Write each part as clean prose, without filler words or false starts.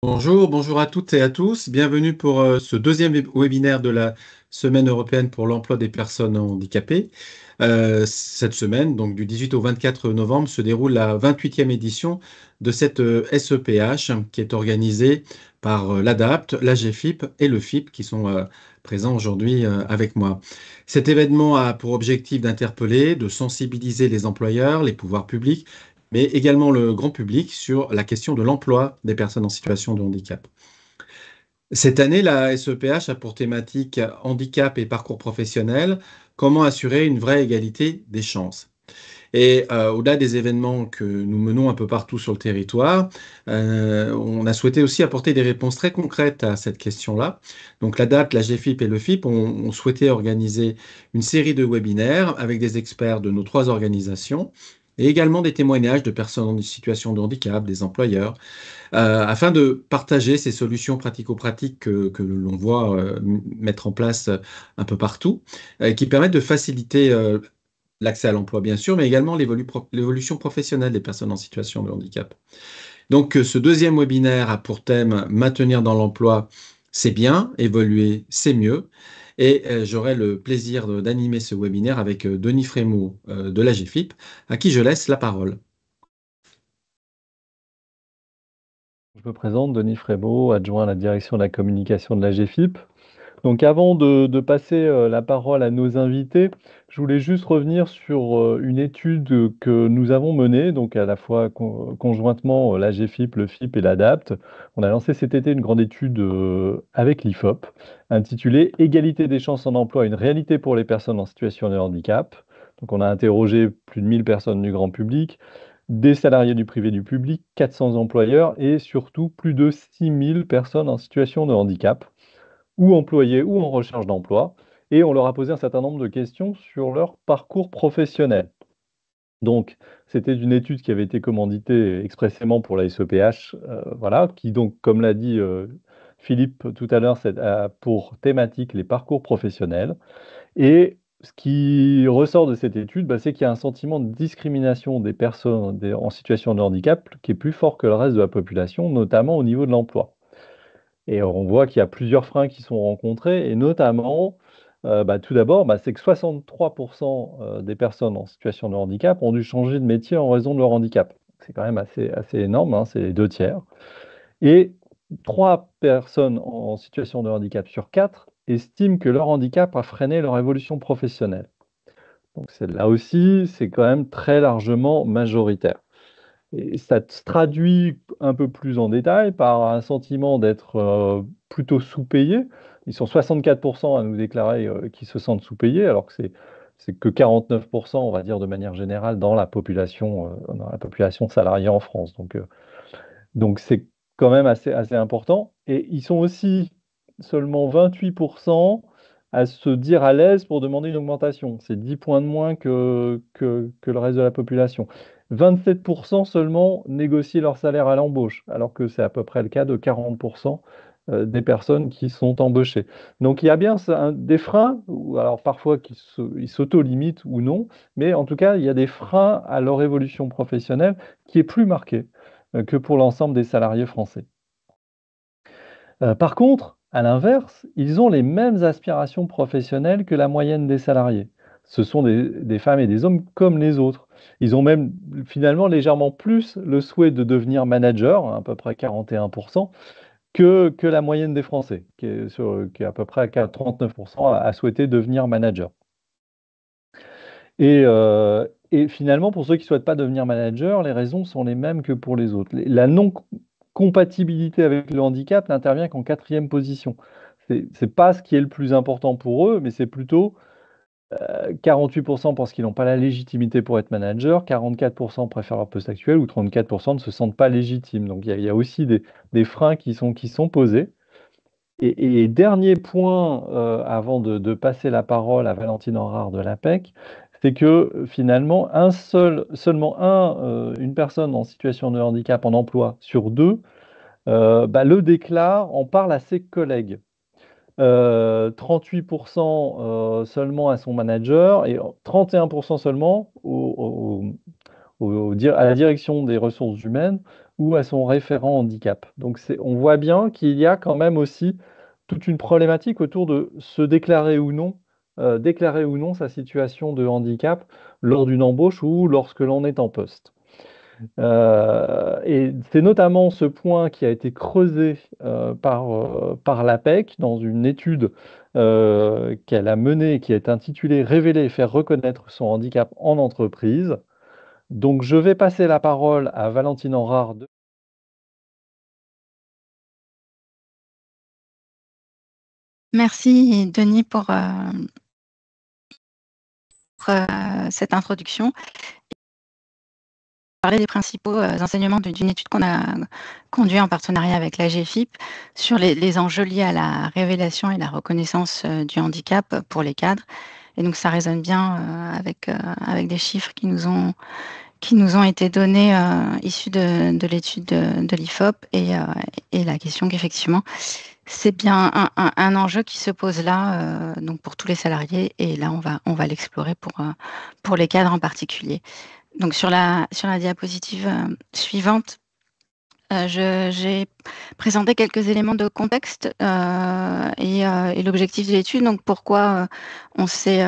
Bonjour, bonjour à toutes et à tous. Bienvenue pour ce deuxième webinaire de la Semaine européenne pour l'emploi des personnes handicapées. Cette semaine, donc du 18 au 24 novembre, se déroule la 28e édition de cette SEPH qui est organisée par l'ADAPT, l'AGFIP et le FIP qui sont présents aujourd'hui avec moi. Cet événement a pour objectif d'interpeller, de sensibiliser les employeurs, les pouvoirs publics, mais également le grand public sur la question de l'emploi des personnes en situation de handicap. Cette année, la SEPH a pour thématique handicap et parcours professionnel, comment assurer une vraie égalité des chances. Et au-delà des événements que nous menons un peu partout sur le territoire, on a souhaité aussi apporter des réponses très concrètes à cette question-là. Donc la DAT, la GFIP et le FIP ont souhaité organiser une série de webinaires avec des experts de nos trois organisations et également des témoignages de personnes en situation de handicap, des employeurs, afin de partager ces solutions pratico-pratiques que l'on voit mettre en place un peu partout, qui permettent de faciliter l'accès à l'emploi, bien sûr, mais également l'évolution professionnelle des personnes en situation de handicap. Donc, ce deuxième webinaire a pour thème maintenir dans l'emploi, c'est bien, évoluer, c'est mieux. Et j'aurai le plaisir d'animer ce webinaire avec Denis Frémaux de la GFIP, à qui je laisse la parole. Je me présente, Denis Frémaux, adjoint à la direction de la communication de la GFIP. Donc avant de passer la parole à nos invités, je voulais juste revenir sur une étude que nous avons menée, donc à la fois conjointement la GFIP, le FIP et l'ADAPT. On a lancé cet été une grande étude avec l'IFOP, intitulée Égalité des chances en emploi, une réalité pour les personnes en situation de handicap. Donc on a interrogé plus de 1000 personnes du grand public, des salariés du privé et du public, 400 employeurs et surtout plus de 6000 personnes en situation de handicap, ou employés ou en recherche d'emploi. Et on leur a posé un certain nombre de questions sur leur parcours professionnel. Donc, c'était une étude qui avait été commanditée expressément pour la SEPH, voilà, qui donc, comme l'a dit Philippe tout à l'heure, a pour thématique les parcours professionnels. Et ce qui ressort de cette étude, bah, c'est qu'il y a un sentiment de discrimination des personnes en situation de handicap qui est plus fort que le reste de la population, notamment au niveau de l'emploi. Et on voit qu'il y a plusieurs freins qui sont rencontrés, et notamment, bah, tout d'abord, bah, c'est que 63% des personnes en situation de handicap ont dû changer de métier en raison de leur handicap. C'est quand même assez énorme, hein, c'est les 2 tiers. Et 3 personnes en situation de handicap sur 4 estiment que leur handicap a freiné leur évolution professionnelle. Donc là aussi, c'est quand même très largement majoritaire. Et ça se traduit un peu plus en détail par un sentiment d'être plutôt sous-payé. Ils sont 64% à nous déclarer qu'ils se sentent sous-payés, alors que c'est que 49%, on va dire de manière générale, dans la population salariée en France. Donc c'est quand même assez important. Et ils sont aussi seulement 28% à se dire à l'aise pour demander une augmentation. C'est 10 points de moins que le reste de la population. 27% seulement négocient leur salaire à l'embauche, alors que c'est à peu près le cas de 40% des personnes qui sont embauchées. Donc il y a bien des freins, ou alors parfois ils s'auto-limitent ou non, mais en tout cas il y a des freins à leur évolution professionnelle qui est plus marquée que pour l'ensemble des salariés français. Par contre, à l'inverse, ils ont les mêmes aspirations professionnelles que la moyenne des salariés. Ce sont des femmes et des hommes comme les autres. Ils ont même finalement légèrement plus le souhait de devenir manager, à peu près 41%, que la moyenne des Français, qui est à peu près à 39% à souhaiter devenir manager. Et finalement, pour ceux qui ne souhaitent pas devenir manager, les raisons sont les mêmes que pour les autres. La non-compatibilité avec le handicap n'intervient qu'en quatrième position. C'est pas ce qui est le plus important pour eux, mais c'est plutôt 48% pensent qu'ils n'ont pas la légitimité pour être manager, 44% préfèrent leur poste actuel ou 34% ne se sentent pas légitimes. Donc il y a aussi des freins qui sont posés. Et dernier point, avant de passer la parole à Valentine Henrard de l'APEC, c'est que finalement, seulement une personne en situation de handicap en emploi sur deux bah, le déclare, en parle à ses collègues. 38% seulement à son manager et 31% seulement à la direction des ressources humaines ou à son référent handicap. Donc on voit bien qu'il y a quand même aussi toute une problématique autour de se déclarer ou non sa situation de handicap lors d'une embauche ou lorsque l'on est en poste. Et c'est notamment ce point qui a été creusé par l'APEC dans une étude qu'elle a menée, qui est intitulée Révéler et faire reconnaître son handicap en entreprise. Donc je vais passer la parole à Valentine Enrard. Merci Denis pour cette introduction. Parler des principaux enseignements d'une étude qu'on a conduite en partenariat avec la GFIP sur les enjeux liés à la révélation et la reconnaissance du handicap pour les cadres. Et donc ça résonne bien avec des chiffres qui nous ont été donnés issus de l'étude de l'IFOP et la question qu'effectivement c'est bien un enjeu qui se pose là, donc pour tous les salariés, et là on va l'explorer pour les cadres en particulier. Donc sur la diapositive suivante, j'ai présenté quelques éléments de contexte et l'objectif de l'étude. Donc pourquoi on s'est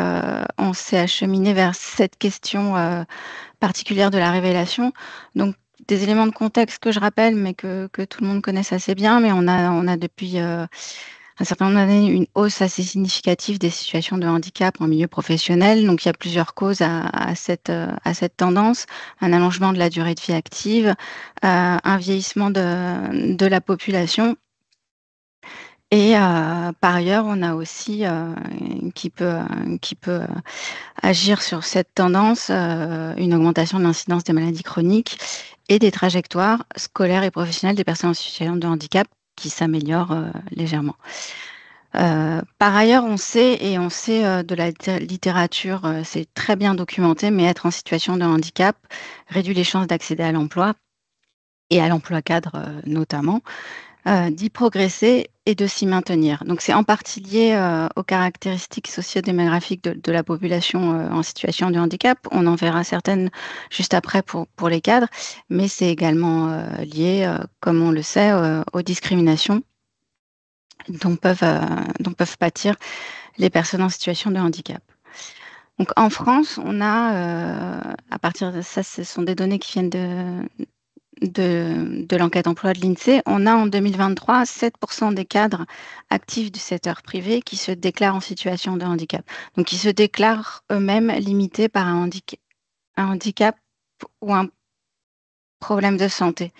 acheminé vers cette question particulière de la révélation. Donc des éléments de contexte que je rappelle, mais que tout le monde connaisse assez bien, mais on a depuis un certain nombre d'années une hausse assez significative des situations de handicap en milieu professionnel. Donc il y a plusieurs causes à cette tendance: un allongement de la durée de vie active, un vieillissement de la population. Et par ailleurs, on a aussi qui peut agir sur cette tendance, une augmentation de l'incidence des maladies chroniques et des trajectoires scolaires et professionnelles des personnes en situation de handicap qui s'améliorent légèrement. Par ailleurs, on sait de la littérature, c'est très bien documenté, mais être en situation de handicap réduit les chances d'accéder à l'emploi et à l'emploi cadre notamment, d'y progresser et de s'y maintenir. Donc c'est en partie lié aux caractéristiques sociodémographiques de la population en situation de handicap. On en verra certaines juste après pour les cadres, mais c'est également lié, comme on le sait, aux discriminations dont peuvent pâtir les personnes en situation de handicap. Donc en France, on a, à partir de ça, ce sont des données qui viennent de l'enquête emploi de l'INSEE, on a en 2023 7% des cadres actifs du secteur privé qui se déclarent en situation de handicap. Donc, qui se déclarent eux-mêmes limités par un handicap ou un problème de santé.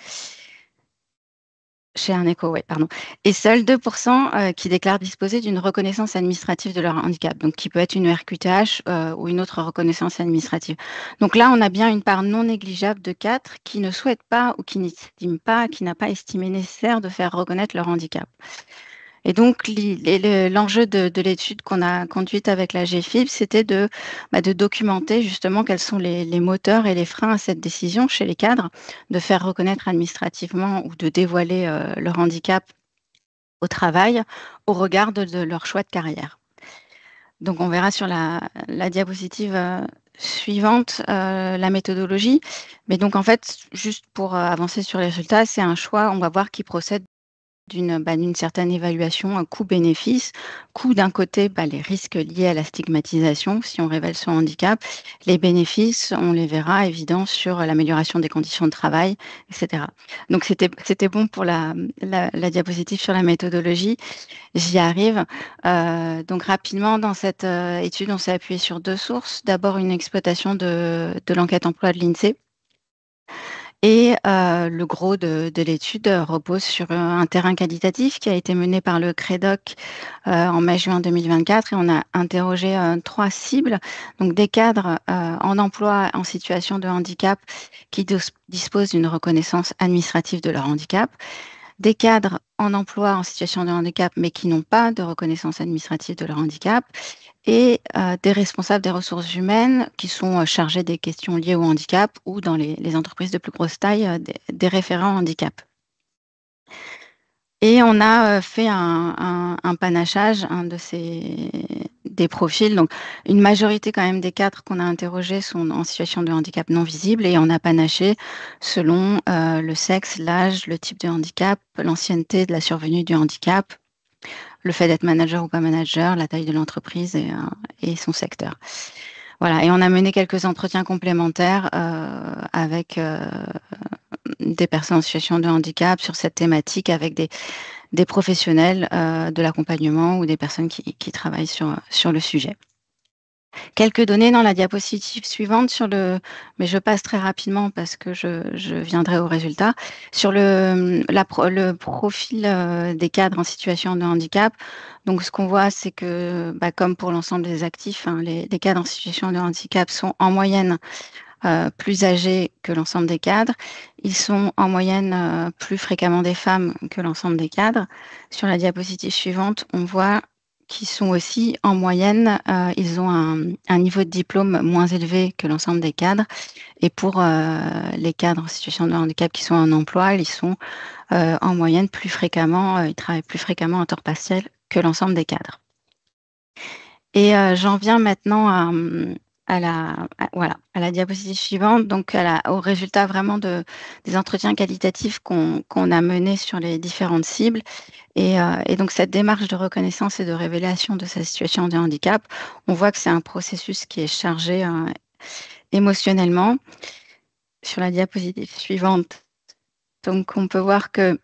Chez un écho, oui, pardon. Et seuls 2% qui déclarent disposer d'une reconnaissance administrative de leur handicap, donc qui peut être une RQTH ou une autre reconnaissance administrative. Donc là, on a bien une part non négligeable de 4 qui ne souhaitent pas ou qui n'estiment pas, qui n'a pas estimé nécessaire de faire reconnaître leur handicap. Et donc, l'enjeu de l'étude qu'on a conduite avec la GFIP, c'était de documenter justement quels sont les moteurs et les freins à cette décision chez les cadres, de faire reconnaître administrativement ou de dévoiler leur handicap au travail au regard de leur choix de carrière. Donc, on verra sur la diapositive suivante la méthodologie. Mais donc, en fait, juste pour avancer sur les résultats, c'est un choix, on va voir, qui procède d'une certaine évaluation, un coût-bénéfice. Coût, d'un côté, les risques liés à la stigmatisation, si on révèle son handicap. Les bénéfices, on les verra évidents sur l'amélioration des conditions de travail, etc. Donc, c'était bon pour la diapositive sur la méthodologie. J'y arrive. Donc, rapidement, dans cette étude, on s'est appuyé sur 2 sources. D'abord, une exploitation de l'enquête emploi de l'INSEE. Et le gros de l'étude repose sur un terrain qualitatif qui a été mené par le CREDOC en mai-juin 2024, et on a interrogé 3 cibles, donc des cadres en emploi en situation de handicap qui disposent d'une reconnaissance administrative de leur handicap, des cadres en emploi en situation de handicap mais qui n'ont pas de reconnaissance administrative de leur handicap, et des responsables des ressources humaines qui sont chargés des questions liées au handicap, ou dans les entreprises de plus grosse taille, des référents handicap. Et on a fait un panachage des profils. Donc, une majorité quand même des cadres qu'on a interrogés sont en situation de handicap non visible et on a panaché selon le sexe, l'âge, le type de handicap, l'ancienneté de la survenue du handicap, le fait d'être manager ou pas manager, la taille de l'entreprise et son secteur. Voilà, et on a mené quelques entretiens complémentaires avec des personnes en situation de handicap sur cette thématique, avec des professionnels de l'accompagnement ou des personnes qui travaillent sur le sujet. Quelques données dans la diapositive suivante mais je passe très rapidement parce que je viendrai au résultat. Sur le profil des cadres en situation de handicap, donc ce qu'on voit, c'est que, comme pour l'ensemble des actifs, hein, les cadres en situation de handicap sont en moyenne plus âgés que l'ensemble des cadres. Ils sont en moyenne plus fréquemment des femmes que l'ensemble des cadres. Sur la diapositive suivante, on voit qu'ils sont aussi en moyenne, ils ont un niveau de diplôme moins élevé que l'ensemble des cadres. Et pour les cadres en situation de handicap qui sont en emploi, ils sont en moyenne plus fréquemment, ils travaillent plus fréquemment en temps partiel que l'ensemble des cadres. Et j'en viens maintenant à la diapositive suivante, donc au résultat vraiment des entretiens qualitatifs qu'on a menés sur les différentes cibles. Et donc cette démarche de reconnaissance et de révélation de sa situation de handicap, on voit que c'est un processus qui est chargé émotionnellement. Sur la diapositive suivante, donc on peut voir que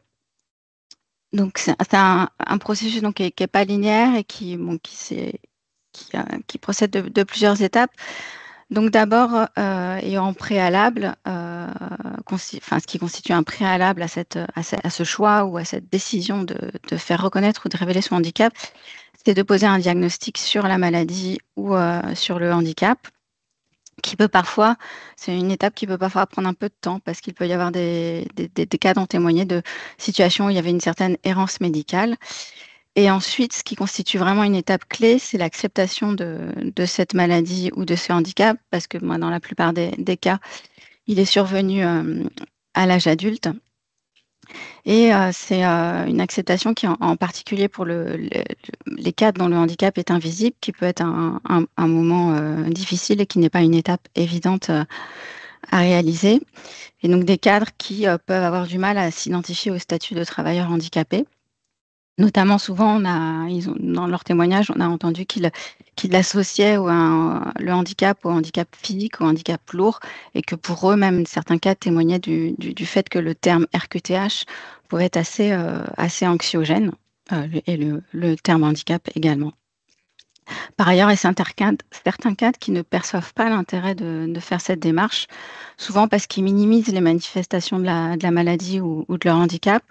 donc c'est un processus donc, qui n'est pas linéaire et qui procède de plusieurs étapes. Donc d'abord, et en préalable, ce qui constitue un préalable à ce choix ou à cette décision de faire reconnaître ou de révéler son handicap, c'est de poser un diagnostic sur la maladie ou sur le handicap, c'est une étape qui peut parfois prendre un peu de temps parce qu'il peut y avoir des cas dont témoigner de situations où il y avait une certaine errance médicale. Et ensuite, ce qui constitue vraiment une étape clé, c'est l'acceptation de cette maladie ou de ce handicap, parce que dans la plupart des cas, il est survenu à l'âge adulte. Et c'est une acceptation qui, en particulier pour les cas dont le handicap est invisible, qui peut être un moment difficile et qui n'est pas une étape évidente à réaliser. Et donc des cadres qui peuvent avoir du mal à s'identifier au statut de travailleur handicapé. Notamment, souvent, dans leur témoignage, on a entendu qu'ils l'associaient le handicap au handicap physique, au handicap lourd, et que pour eux, même certains cas témoignaient du fait que le terme RQTH pouvait être assez anxiogène, et le terme handicap également. Par ailleurs, il y a certains cadres qui ne perçoivent pas l'intérêt de faire cette démarche, souvent parce qu'ils minimisent les manifestations de la maladie ou de leur handicap,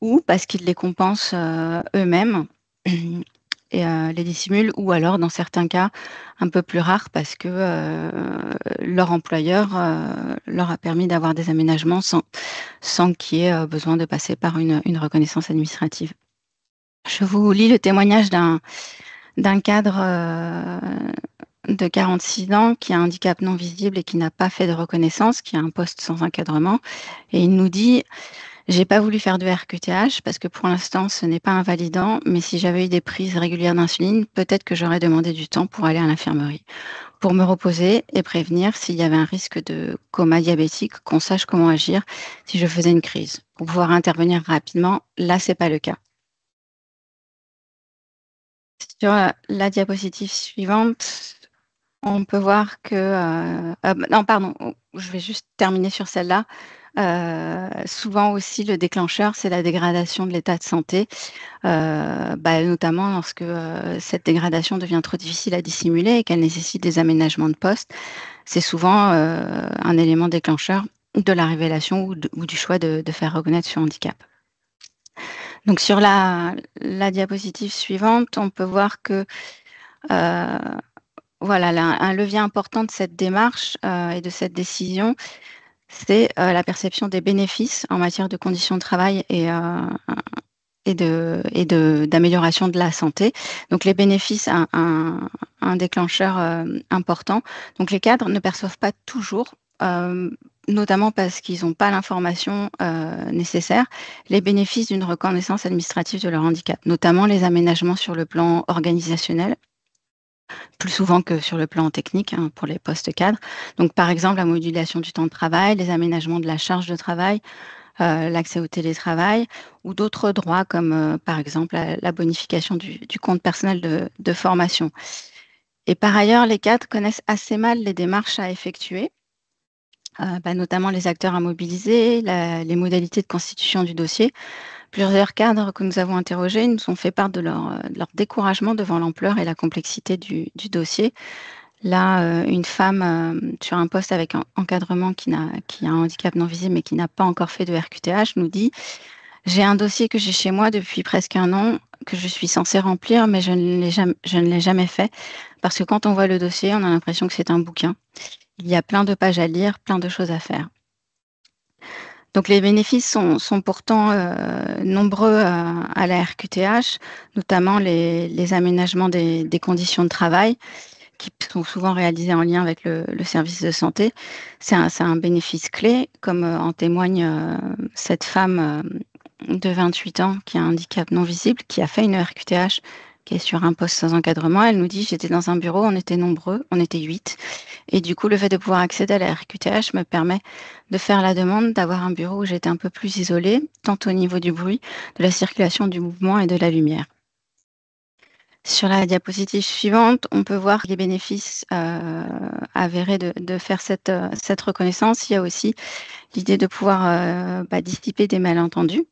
ou parce qu'ils les compensent eux-mêmes et les dissimulent, ou alors dans certains cas un peu plus rares parce que leur employeur leur a permis d'avoir des aménagements sans qu'il y ait besoin de passer par une reconnaissance administrative. Je vous lis le témoignage d'un cadre de 46 ans qui a un handicap non visible et qui n'a pas fait de reconnaissance, qui a un poste sans encadrement, et il nous dit: j'ai pas voulu faire de RQTH parce que pour l'instant, ce n'est pas invalidant, mais si j'avais eu des prises régulières d'insuline, peut-être que j'aurais demandé du temps pour aller à l'infirmerie, pour me reposer et prévenir s'il y avait un risque de coma diabétique, qu'on sache comment agir si je faisais une crise, pour pouvoir intervenir rapidement. Là, c'est pas le cas. Sur la diapositive suivante, on peut voir que... non, pardon, je vais juste terminer sur celle-là. Souvent aussi, le déclencheur, c'est la dégradation de l'état de santé, notamment lorsque cette dégradation devient trop difficile à dissimuler et qu'elle nécessite des aménagements de poste. C'est souvent un élément déclencheur de la révélation ou du choix de faire reconnaître ce handicap. Donc sur la diapositive suivante, on peut voir que un levier important de cette démarche et de cette décision, c'est la perception des bénéfices en matière de conditions de travail et d'amélioration de la santé. Donc les bénéfices, un déclencheur important. Donc les cadres ne perçoivent pas toujours, notamment parce qu'ils n'ont pas l'information nécessaire, les bénéfices d'une reconnaissance administrative de leur handicap, notamment les aménagements sur le plan organisationnel, plus souvent que sur le plan technique, hein, pour les postes cadres. Donc, par exemple, la modulation du temps de travail, les aménagements de la charge de travail, l'accès au télétravail ou d'autres droits comme, par exemple, la bonification du compte personnel de formation. Et par ailleurs, les cadres connaissent assez mal les démarches à effectuer, notamment les acteurs à mobiliser, les modalités de constitution du dossier. Plusieurs cadres que nous avons interrogés nous ont fait part de leur découragement devant l'ampleur et la complexité du dossier. Là, une femme sur un poste avec un encadrement qui a un handicap non visible mais qui n'a pas encore fait de RQTH nous dit: «J'ai un dossier que j'ai chez moi depuis presque 1 an, que je suis censée remplir, mais je ne l'ai jamais fait parce que quand on voit le dossier, on a l'impression que c'est un bouquin. Il y a plein de pages à lire, plein de choses à faire». Donc les bénéfices sont pourtant nombreux à la RQTH, notamment les aménagements des conditions de travail qui sont souvent réalisés en lien avec le service de santé. C'est un bénéfice clé, comme en témoigne cette femme de 28 ans qui a un handicap non visible, qui a fait une RQTH, qui est sur un poste sans encadrement. Elle nous dit: «J'étais dans un bureau, on était nombreux, on était 8 et du coup, le fait de pouvoir accéder à la RQTH me permet de faire la demande, d'avoir un bureau où j'étais un peu plus isolée, tant au niveau du bruit, de la circulation, du mouvement et de la lumière». Sur la diapositive suivante, on peut voir les bénéfices avérés de faire cette reconnaissance. Il y a aussi l'idée de pouvoir dissiper des malentendus.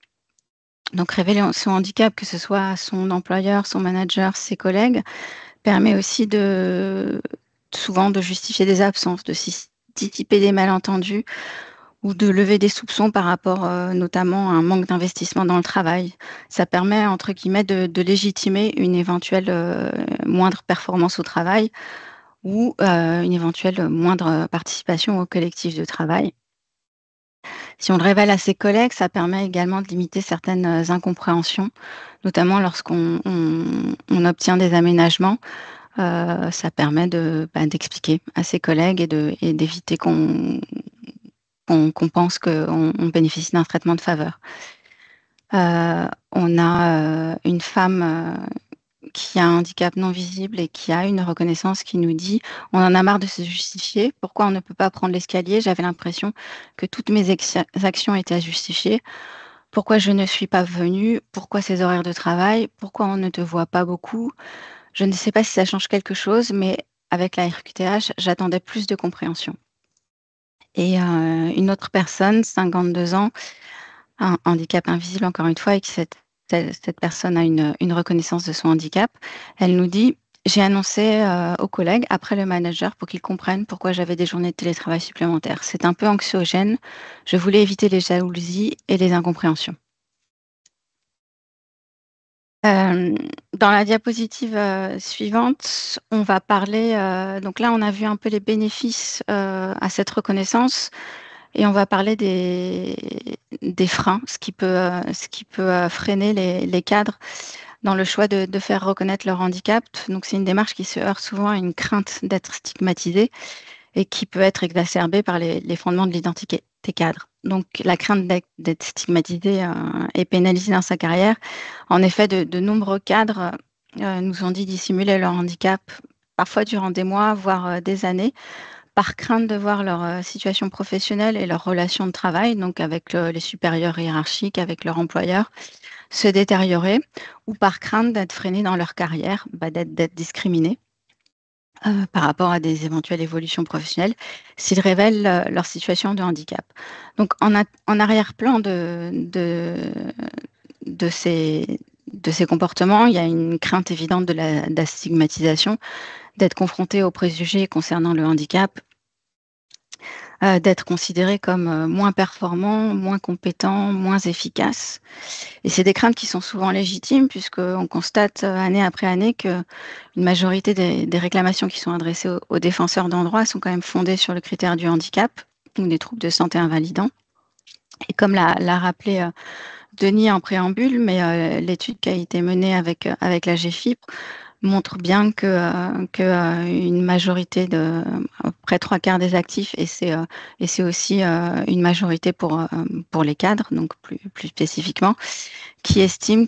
Donc révéler son handicap, que ce soit à son employeur, son manager, ses collègues, permet aussi souvent de justifier des absences, de dissiper des malentendus ou de lever des soupçons par rapport notamment à un manque d'investissement dans le travail. Ça permet, entre guillemets, de légitimer une éventuelle moindre performance au travail ou une éventuelle moindre participation au collectif de travail. Si on le révèle à ses collègues, ça permet également de limiter certaines incompréhensions, notamment lorsqu'on obtient des aménagements. Ça permet d'expliquer à ses collègues et d'éviter qu'on pense qu'on bénéficie d'un traitement de faveur. On a une femme qui a un handicap non visible et qui a une reconnaissance qui nous dit: «On en a marre de se justifier. Pourquoi on ne peut pas prendre l'escalier? J'avais l'impression que toutes mes actions étaient à justifier. Pourquoi je ne suis pas venue? Pourquoi ces horaires de travail? Pourquoi on ne te voit pas beaucoup? Je ne sais pas si ça change quelque chose, mais avec la RQTH, j'attendais plus de compréhension». Et une autre personne, 52 ans, un handicap invisible encore une fois et que cette personne a une reconnaissance de son handicap. Elle nous dit: «J'ai annoncé, aux collègues après le manager pour qu'ils comprennent pourquoi j'avais des journées de télétravail supplémentaires. C'est un peu anxiogène. Je voulais éviter les jalousies et les incompréhensions». Dans la diapositive suivante, on va parler, donc là on a vu un peu les bénéfices à cette reconnaissance. Et on va parler des freins, ce qui peut freiner les cadres dans le choix de faire reconnaître leur handicap. Donc c'est une démarche qui se heurte souvent à une crainte d'être stigmatisée et qui peut être exacerbée par les fondements de l'identité cadre. Donc la crainte d'être stigmatisé et pénalisé dans sa carrière. En effet, de nombreux cadres nous ont dit dissimuler leur handicap, parfois durant des mois, voire des années, par crainte de voir leur situation professionnelle et leurs relations de travail, donc avec les supérieurs hiérarchiques, avec leur employeur, se détériorer, ou par crainte d'être freinés dans leur carrière, d'être discriminés par rapport à des éventuelles évolutions professionnelles, s'ils révèlent leur situation de handicap. Donc en arrière-plan de ces comportements, il y a une crainte évidente de la stigmatisation, d'être confronté aux préjugés concernant le handicap, d'être considéré comme moins performant, moins compétent, moins efficace. Et c'est des craintes qui sont souvent légitimes puisqu'on constate année après année qu'une majorité des réclamations qui sont adressées aux défenseurs d'en droit sont quand même fondées sur le critère du handicap ou des troubles de santé invalidants. Et comme l'a rappelé Denis en préambule, mais l'étude qui a été menée avec la GFIP montre bien une majorité près 3/4 des actifs, et c'est aussi une majorité pour les cadres, donc plus spécifiquement, qui estiment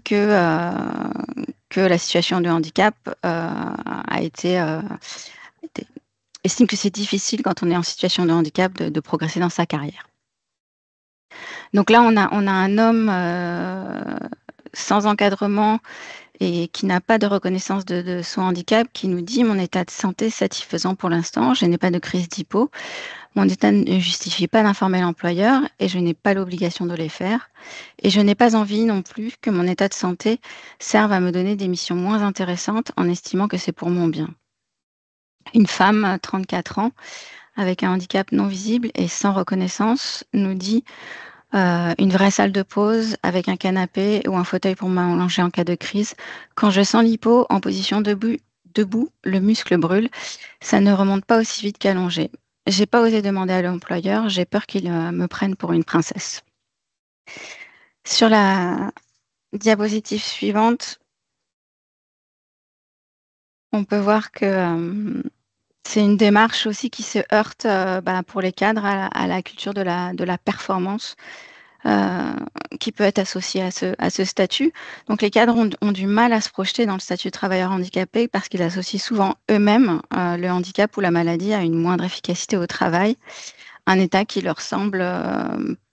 que la situation de handicap estime que c'est difficile quand on est en situation de handicap de progresser dans sa carrière. Donc là, on a un homme sans encadrement et qui n'a pas de reconnaissance de son handicap, qui nous dit: mon état de santé est satisfaisant pour l'instant, je n'ai pas de crise d'hypo, mon état ne justifie pas d'informer l'employeur et je n'ai pas l'obligation de les faire. Et je n'ai pas envie non plus que mon état de santé serve à me donner des missions moins intéressantes en estimant que c'est pour mon bien. Une femme, 34 ans, avec un handicap non visible et sans reconnaissance, nous dit: une vraie salle de pause avec un canapé ou un fauteuil pour m'allonger en cas de crise. Quand je sens l'hypo en position debout, le muscle brûle. Ça ne remonte pas aussi vite qu'allongé. J'ai pas osé demander à l'employeur, j'ai peur qu'il me prenne pour une princesse. Sur la diapositive suivante, on peut voir que c'est une démarche aussi qui se heurte pour les cadres à la culture de la performance. Qui peut être associé à ce statut. Donc les cadres ont du mal à se projeter dans le statut de travailleur handicapé parce qu'ils associent souvent eux-mêmes le handicap ou la maladie à une moindre efficacité au travail, un état qui leur semble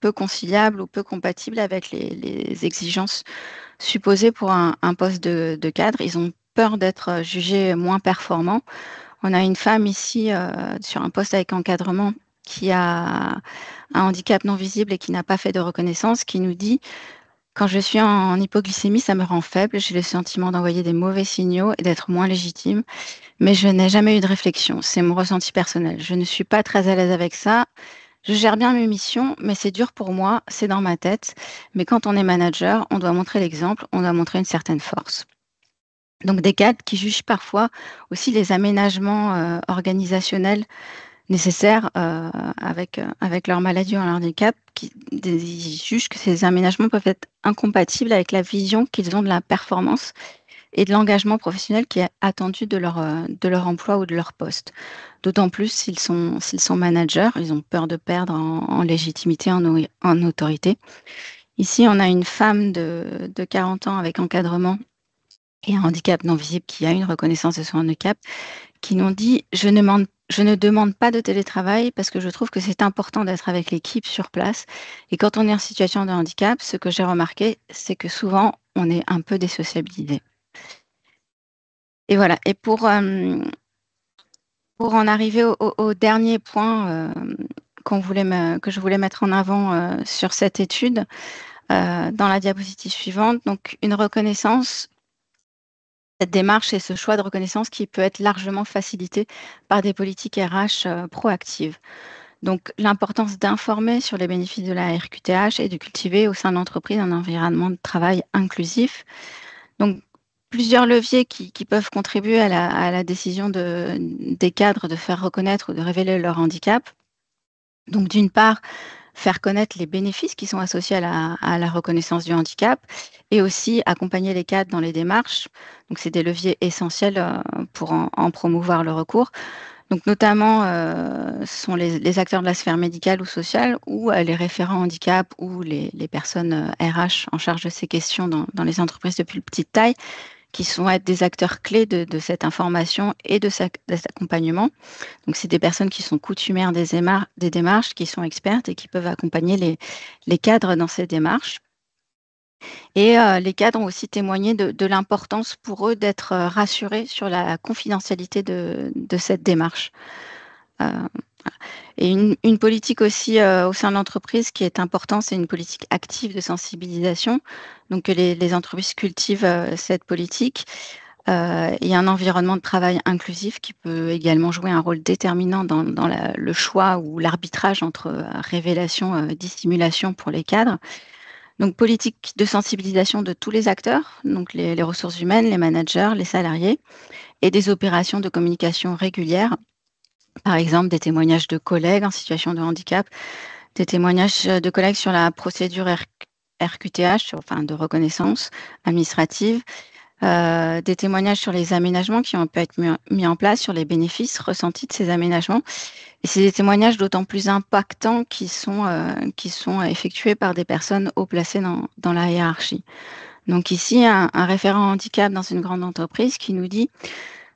peu conciliable ou peu compatible avec les exigences supposées pour un poste de cadre. Ils ont peur d'être jugés moins performants. On a une femme ici sur un poste avec encadrement qui a un handicap non visible et qui n'a pas fait de reconnaissance, qui nous dit: quand je suis en hypoglycémie, ça me rend faible, j'ai le sentiment d'envoyer des mauvais signaux et d'être moins légitime, mais je n'ai jamais eu de réflexion, c'est mon ressenti personnel. Je ne suis pas très à l'aise avec ça, je gère bien mes missions, mais c'est dur pour moi, c'est dans ma tête. Mais quand on est manager, on doit montrer l'exemple, on doit montrer une certaine force. Donc des cadres qui jugent parfois aussi les aménagements organisationnels nécessaires avec leur maladie ou leur handicap, ils jugent que ces aménagements peuvent être incompatibles avec la vision qu'ils ont de la performance et de l'engagement professionnel qui est attendu de leur emploi ou de leur poste. D'autant plus s'ils sont managers, ils ont peur de perdre en légitimité, en autorité. Ici, on a une femme de 40 ans avec encadrement et un handicap non visible qui a une reconnaissance de son handicap, qui nous dit: je ne demande pas de télétravail parce que je trouve que c'est important d'être avec l'équipe sur place. Et quand on est en situation de handicap, ce que j'ai remarqué, c'est que souvent, on est un peu désociabilisé. Et voilà. Et pour en arriver au dernier point que je voulais mettre en avant sur cette étude, dans la diapositive suivante, donc une reconnaissance. Cette démarche et ce choix de reconnaissance qui peut être largement facilité par des politiques RH proactives. Donc, l'importance d'informer sur les bénéfices de la RQTH et de cultiver au sein de l'entreprise un environnement de travail inclusif. Donc, plusieurs leviers qui peuvent contribuer à la décision des cadres de faire reconnaître ou de révéler leur handicap. Donc, d'une part, faire connaître les bénéfices qui sont associés à la reconnaissance du handicap et aussi accompagner les cadres dans les démarches. Donc, c'est des leviers essentiels pour en promouvoir le recours. Donc, notamment, ce sont les acteurs de la sphère médicale ou sociale ou les référents handicap ou les personnes RH en charge de ces questions dans les entreprises de plus petite taille qui sont être des acteurs clés de cette information et de cet accompagnement. Donc, c'est des personnes qui sont coutumières des démarches, qui sont expertes et qui peuvent accompagner les cadres dans ces démarches. Et les cadres ont aussi témoigné de l'importance pour eux d'être rassurés sur la confidentialité de cette démarche. Et une politique aussi au sein de l'entreprise qui est importante, c'est une politique active de sensibilisation. Donc, que les entreprises cultivent cette politique. Il y a un environnement de travail inclusif qui peut également jouer un rôle déterminant dans le choix ou l'arbitrage entre révélation, dissimulation pour les cadres. Donc, politique de sensibilisation de tous les acteurs, donc les ressources humaines, les managers, les salariés, et des opérations de communication régulières. Par exemple, des témoignages de collègues en situation de handicap, des témoignages de collègues sur la procédure RQTH, enfin de reconnaissance administrative, des témoignages sur les aménagements qui ont pu être mis en place, sur les bénéfices ressentis de ces aménagements. Et c'est des témoignages d'autant plus impactants qui sont effectués par des personnes haut placées dans la hiérarchie. Donc ici, un référent handicap dans une grande entreprise qui nous dit: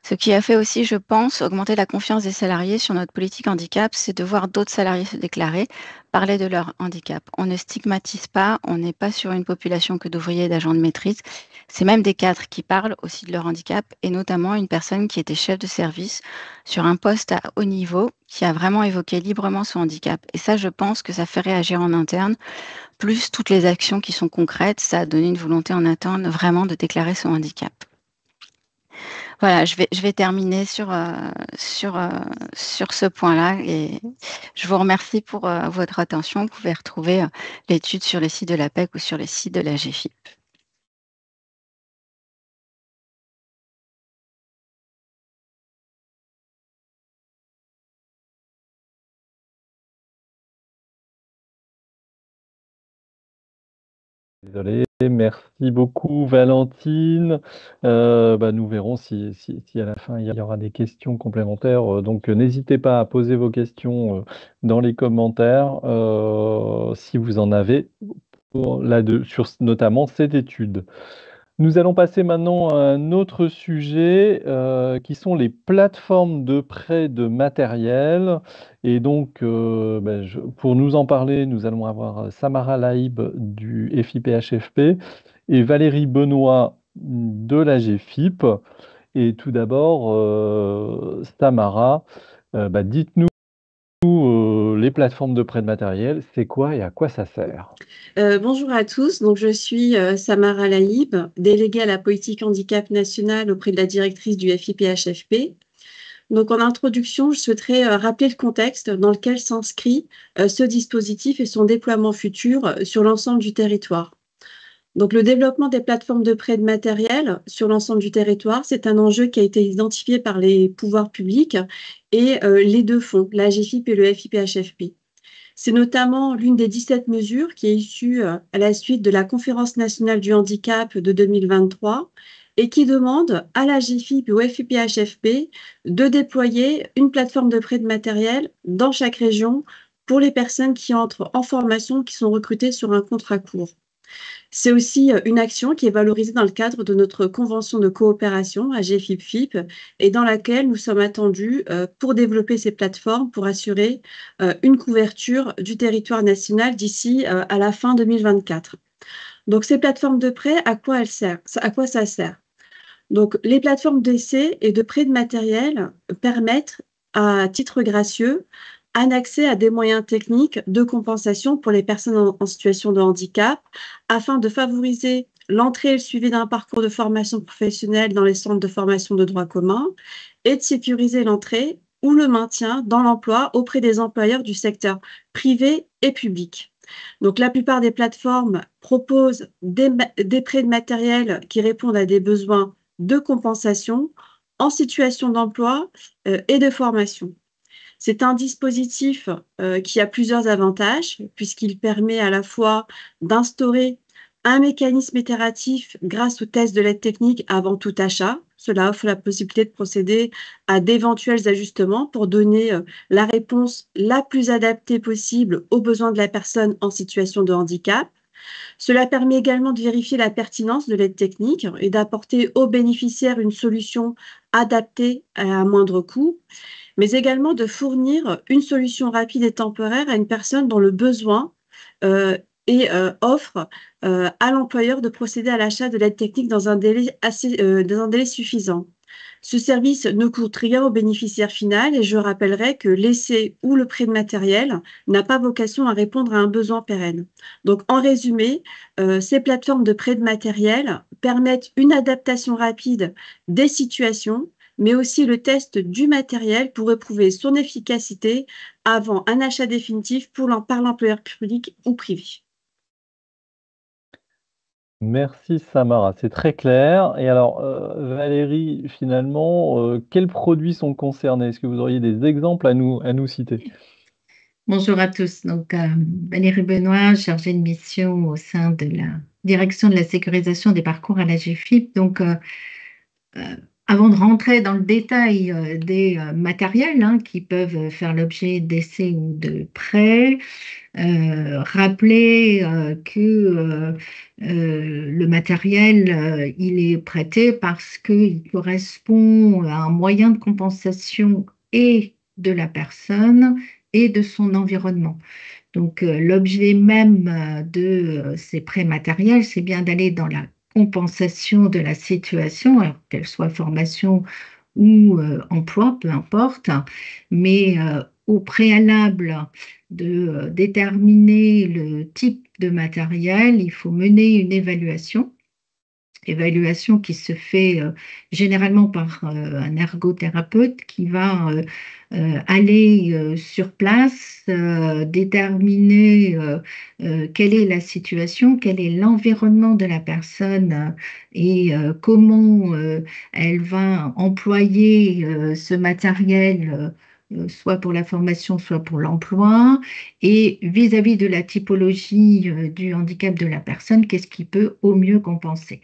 ce qui a fait aussi, je pense, augmenter la confiance des salariés sur notre politique handicap, c'est de voir d'autres salariés se déclarer, parler de leur handicap. On ne stigmatise pas, on n'est pas sur une population que d'ouvriers et d'agents de maîtrise. C'est même des cadres qui parlent aussi de leur handicap, et notamment une personne qui était chef de service sur un poste à haut niveau, qui a vraiment évoqué librement son handicap. Et ça, je pense que ça fait réagir en interne, plus toutes les actions qui sont concrètes, ça a donné une volonté en interne vraiment de déclarer son handicap. Voilà, je vais terminer sur ce point-là et je vous remercie pour votre attention. Vous pouvez retrouver l'étude sur le site de l'APEC ou sur le site de la GFIP. Désolé, merci beaucoup Valentine. Nous verrons si à la fin il y aura des questions complémentaires. Donc n'hésitez pas à poser vos questions dans les commentaires si vous en avez sur notamment cette étude. Nous allons passer maintenant à un autre sujet qui sont les plateformes de prêt de matériel. Et donc, pour nous en parler, nous allons avoir Samara Laïb du FIPHFP et Valérie Benoît de la GFIP. Et tout d'abord, Samara, dites-nous les plateformes de prêt de matériel, c'est quoi et à quoi ça sert? Bonjour à tous, donc je suis Samara Laïb, déléguée à la politique handicap nationale auprès de la directrice du FIPHFP. Donc en introduction, je souhaiterais rappeler le contexte dans lequel s'inscrit ce dispositif et son déploiement futur sur l'ensemble du territoire. Donc le développement des plateformes de prêt de matériel sur l'ensemble du territoire, c'est un enjeu qui a été identifié par les pouvoirs publics et les deux fonds, la GFIP et le FIPHFP. C'est notamment l'une des 17 mesures qui est issue à la suite de la Conférence nationale du handicap de 2023 et qui demande à la GFIP et au FIPHFP de déployer une plateforme de prêt de matériel dans chaque région pour les personnes qui entrent en formation, qui sont recrutées sur un contrat court. C'est aussi une action qui est valorisée dans le cadre de notre convention de coopération à GFIP-FIP et dans laquelle nous sommes attendus pour développer ces plateformes pour assurer une couverture du territoire national d'ici à la fin 2024. Donc ces plateformes de prêt, à quoi ça sert? Donc les plateformes d'essai et de prêt de matériel permettent à titre gracieux un accès à des moyens techniques de compensation pour les personnes en situation de handicap afin de favoriser l'entrée et le suivi d'un parcours de formation professionnelle dans les centres de formation de droit commun et de sécuriser l'entrée ou le maintien dans l'emploi auprès des employeurs du secteur privé et public. Donc la plupart des plateformes proposent des prêts de matériel qui répondent à des besoins de compensation en situation d'emploi et de formation. C'est un dispositif qui a plusieurs avantages, puisqu'il permet à la fois d'instaurer un mécanisme itératif grâce au test de l'aide technique avant tout achat. Cela offre la possibilité de procéder à d'éventuels ajustements pour donner la réponse la plus adaptée possible aux besoins de la personne en situation de handicap. Cela permet également de vérifier la pertinence de l'aide technique et d'apporter aux bénéficiaires une solution adaptée à un moindre coût, mais également de fournir une solution rapide et temporaire à une personne dont le besoin offre à l'employeur de procéder à l'achat de l'aide technique dans un délai suffisant. Ce service ne coûte rien au bénéficiaire final et je rappellerai que l'essai ou le prêt de matériel n'a pas vocation à répondre à un besoin pérenne. Donc, en résumé, ces plateformes de prêt de matériel permettent une adaptation rapide des situations, mais aussi le test du matériel pour éprouver son efficacité avant un achat définitif par l'employeur public ou privé. Merci Samara, c'est très clair. Et alors, Valérie, finalement, quels produits sont concernés? Est-ce que vous auriez des exemples à nous citer? Bonjour à tous. Donc, Valérie Benoît, chargée de mission au sein de la direction de la sécurisation des parcours à la GFIP. Donc, avant de rentrer dans le détail des matériels qui peuvent faire l'objet d'essais ou de prêts, rappeler que le matériel, il est prêté parce qu'il correspond à un moyen de compensation et de la personne et de son environnement. Donc, l'objet même de ces prêts matériels, c'est bien d'aller dans la compensation de la situation, alors qu'elle soit formation ou emploi, peu importe, mais au préalable de déterminer le type de matériel, il faut mener une évaluation qui se fait généralement par un ergothérapeute qui va aller sur place, déterminer quelle est la situation, quel est l'environnement de la personne et comment elle va employer ce matériel. Soit pour la formation, soit pour l'emploi, et vis-à-vis de la typologie du handicap de la personne, qu'est-ce qui peut au mieux compenser.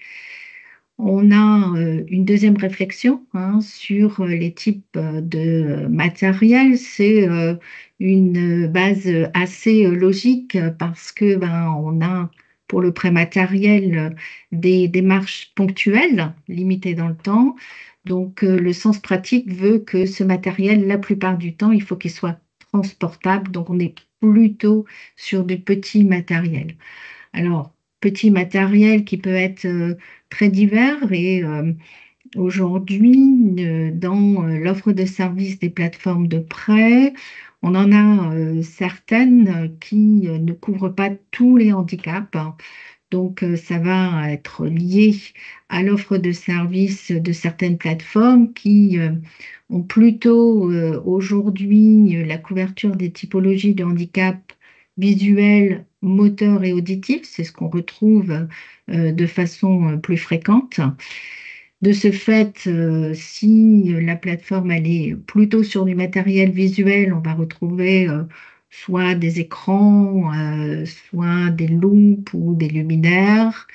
On a une deuxième réflexion sur les types de matériel. C'est une base assez logique parce que on a pour le prêt matériel des démarches ponctuelles, limitées dans le temps. Donc le sens pratique veut que ce matériel, la plupart du temps, il faut qu'il soit transportable. Donc on est plutôt sur du petit matériel. Alors, petit matériel qui peut être très divers et aujourd'hui, dans l'offre de services des plateformes de prêt, on en a certaines qui ne couvrent pas tous les handicaps. Donc, ça va être lié à l'offre de services de certaines plateformes qui ont plutôt aujourd'hui la couverture des typologies de handicap visuel, moteur et auditif. C'est ce qu'on retrouve de façon plus fréquente. De ce fait, si la plateforme elle est plutôt sur du matériel visuel, on va retrouver soit des écrans, soit des loupes ou des luminaires.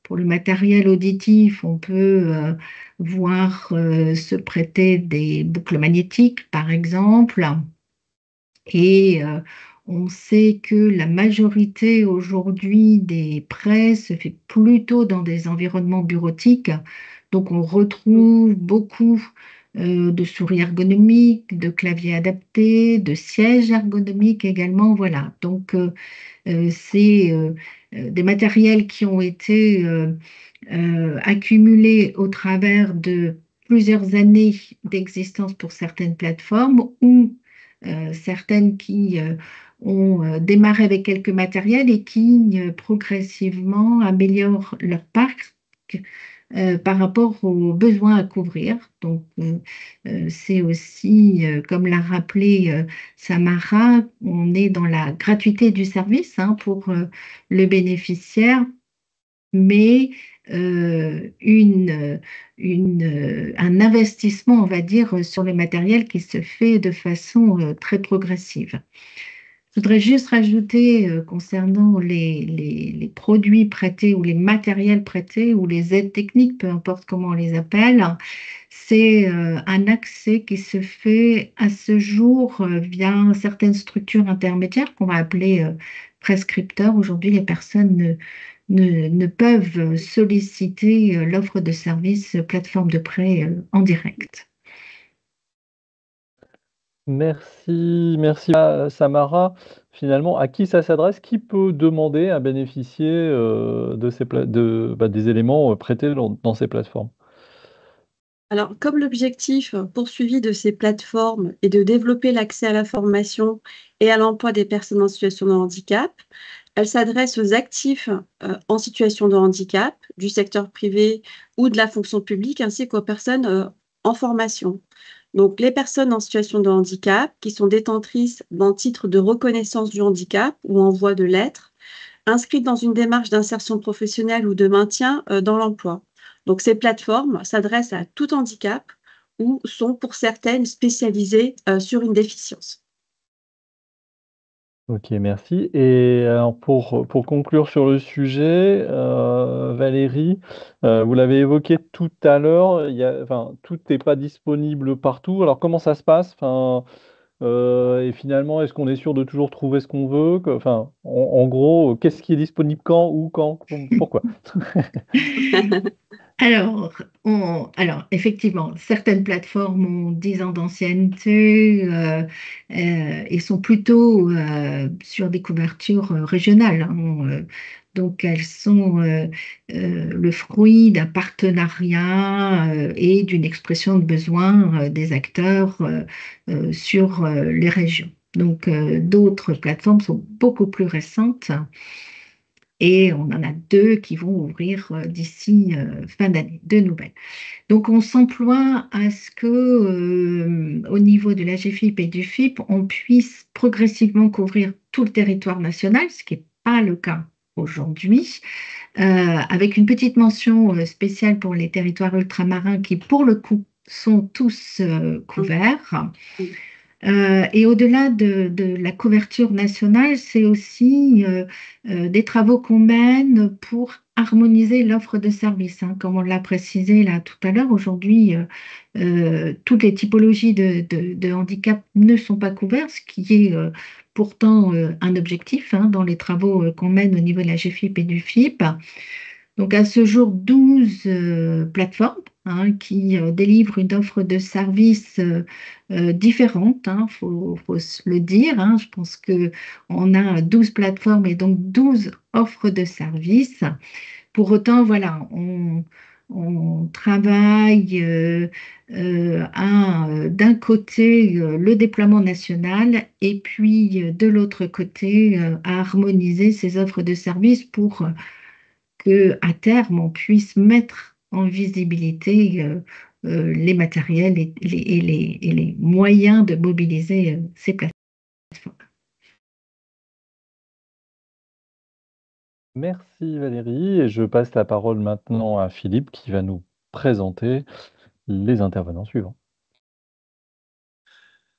Pour le matériel auditif, on peut voir se prêter des boucles magnétiques, par exemple. Et on sait que la majorité aujourd'hui des prêts se fait plutôt dans des environnements bureautiques. Donc on retrouve beaucoup de souris ergonomiques, de claviers adaptés, de sièges ergonomiques également. Voilà. Donc c'est des matériels qui ont été accumulés au travers de plusieurs années d'existence pour certaines plateformes ou certaines qui ont démarré avec quelques matériels et qui progressivement améliorent leur parc par rapport aux besoins à couvrir. Donc, c'est aussi, comme l'a rappelé Samara, on est dans la gratuité du service pour le bénéficiaire, mais un investissement, on va dire, sur le matériel qui se fait de façon très progressive. Je voudrais juste rajouter concernant les produits prêtés ou les matériels prêtés ou les aides techniques, peu importe comment on les appelle, c'est un accès qui se fait à ce jour via certaines structures intermédiaires qu'on va appeler prescripteurs. Aujourd'hui, les personnes ne peuvent solliciter l'offre de services plateforme de prêt en direct. Merci Samara. Finalement, à qui ça s'adresse? Qui peut demander à bénéficier des éléments prêtés dans ces plateformes? Alors, comme l'objectif poursuivi de ces plateformes est de développer l'accès à la formation et à l'emploi des personnes en situation de handicap, elles s'adressent aux actifs en situation de handicap du secteur privé ou de la fonction publique, ainsi qu'aux personnes en formation. Donc, les personnes en situation de handicap qui sont détentrices d'un titre de reconnaissance du handicap ou en voie de l'être, inscrites dans une démarche d'insertion professionnelle ou de maintien dans l'emploi. Donc, ces plateformes s'adressent à tout handicap ou sont pour certaines spécialisées sur une déficience. Ok, merci. Et alors pour conclure sur le sujet, Valérie, vous l'avez évoqué tout à l'heure, enfin, tout n'est pas disponible partout. Alors comment ça se passe? Enfin, et finalement, est-ce qu'on est sûr de toujours trouver ce qu'on veut? Enfin, en gros, qu'est-ce qui est disponible quand, où, quand, pourquoi? Alors, effectivement, certaines plateformes ont 10 ans d'ancienneté et sont plutôt sur des couvertures régionales, hein. Donc, elles sont le fruit d'un partenariat et d'une expression de besoin des acteurs sur les régions. Donc, d'autres plateformes sont beaucoup plus récentes. Et on en a 2 qui vont ouvrir d'ici fin d'année, 2 nouvelles. Donc on s'emploie à ce que, au niveau de la GFIP et du FIP, on puisse progressivement couvrir tout le territoire national, ce qui n'est pas le cas aujourd'hui, avec une petite mention spéciale pour les territoires ultramarins qui, pour le coup, sont tous couverts. Et au-delà de la couverture nationale, c'est aussi des travaux qu'on mène pour harmoniser l'offre de services, hein. Comme on l'a précisé là tout à l'heure, aujourd'hui, toutes les typologies de handicap ne sont pas couvertes, ce qui est pourtant un objectif, hein, dans les travaux qu'on mène au niveau de la GFIP et du FIP. Donc à ce jour, 12 plateformes, hein, qui délivrent une offre de services différente, hein, faut se le dire, hein. Je pense qu'on a 12 plateformes et donc 12 offres de services. Pour autant, voilà, on travaille d'un côté le déploiement national et puis de l'autre côté à harmoniser ces offres de services pour qu'à terme, on puisse mettre en visibilité les matériels et les moyens de mobiliser ces plateformes. Merci Valérie, et je passe la parole maintenant à Philippe qui va nous présenter les intervenants suivants.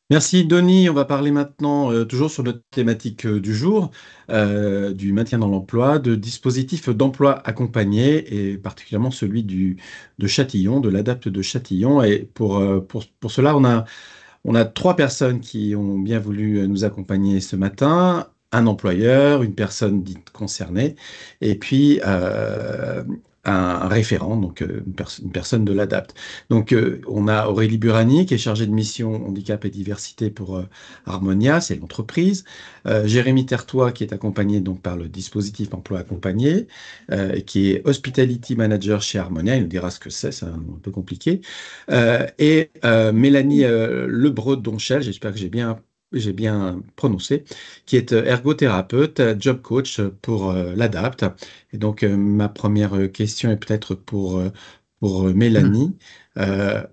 Merci Denis. On va parler maintenant, toujours sur notre thématique du jour, du maintien dans l'emploi, de dispositifs d'emploi accompagnés et particulièrement celui de Châtillon, de l'ADAPT de Châtillon. Et pour cela, on a 3 personnes qui ont bien voulu nous accompagner ce matin. Un employeur, une personne dite concernée, et puis un référent, donc une personne de l'ADAPT. Donc on a Aurélie Burani qui est chargée de mission handicap et diversité pour Harmonia, c'est l'entreprise. Jérémy Tertois qui est accompagné donc par le dispositif emploi accompagné, qui est Hospitality Manager chez Harmonia, il nous dira ce que c'est un peu compliqué. Et Mélanie Lebredoncel, j'espère que j'ai bien prononcé, qui est ergothérapeute, job coach pour l'ADAPT. Et donc, ma première question est peut-être pour Mélanie. Euh,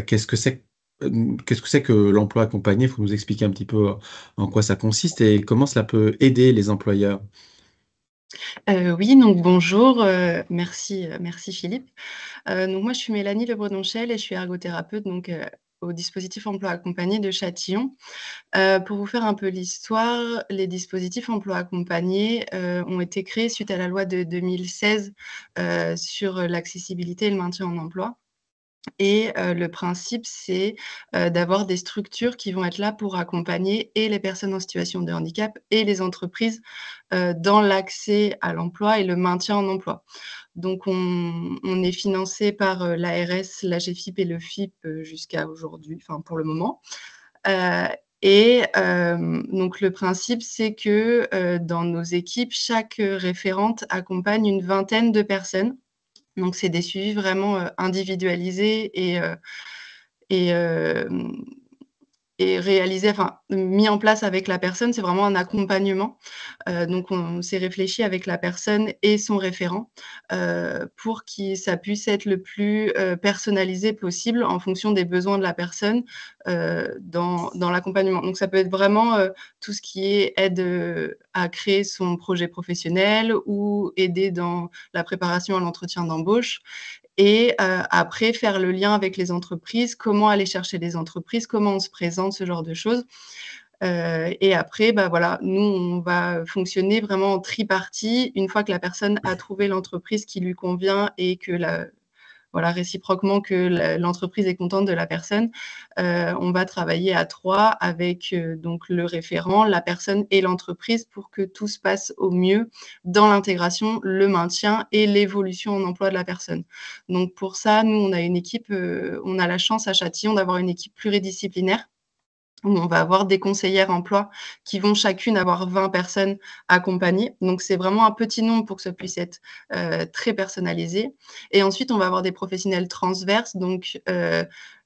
qu'est-ce que c'est que l'emploi accompagné? Il faut nous expliquer un petit peu en quoi ça consiste et comment cela peut aider les employeurs. Oui, donc bonjour, merci Philippe. Donc moi je suis Mélanie Lebredoncel et je suis ergothérapeute donc, au dispositif emploi accompagné de Châtillon. Pour vous faire un peu l'histoire, les dispositifs emploi accompagné, ont été créés suite à la loi de 2016, sur l'accessibilité et le maintien en emploi. Et le principe, c'est d'avoir des structures qui vont être là pour accompagner et les personnes en situation de handicap et les entreprises dans l'accès à l'emploi et le maintien en emploi. Donc on est financé par l'ARS, la GFIP et le FIP jusqu'à aujourd'hui, enfin pour le moment. Donc le principe, c'est que dans nos équipes, chaque référente accompagne une vingtaine de personnes. Donc c'est des suivis vraiment individualisés et réalisé, enfin, mis en place avec la personne. C'est vraiment un accompagnement. Donc on s'est réfléchi avec la personne et son référent, pour que ça puisse être le plus personnalisé possible en fonction des besoins de la personne, dans l'accompagnement. Donc ça peut être vraiment tout ce qui est aide à créer son projet professionnel ou aider dans la préparation à l'entretien d'embauche. Et après, faire le lien avec les entreprises, comment aller chercher les entreprises, comment on se présente, ce genre de choses. Et après, voilà, nous, on va fonctionner vraiment en tripartie. Une fois que la personne a trouvé l'entreprise qui lui convient et que voilà, réciproquement que l'entreprise est contente de la personne, on va travailler à 3 avec donc le référent, la personne et l'entreprise pour que tout se passe au mieux dans l'intégration, le maintien et l'évolution en emploi de la personne. Donc pour ça, nous, on a une équipe, on a la chance à Châtillon d'avoir une équipe pluridisciplinaire où on va avoir des conseillères emploi qui vont chacune avoir 20 personnes accompagnées. Donc, c'est vraiment un petit nombre pour que ça puisse être très personnalisé. Et ensuite, on va avoir des professionnels transverses, donc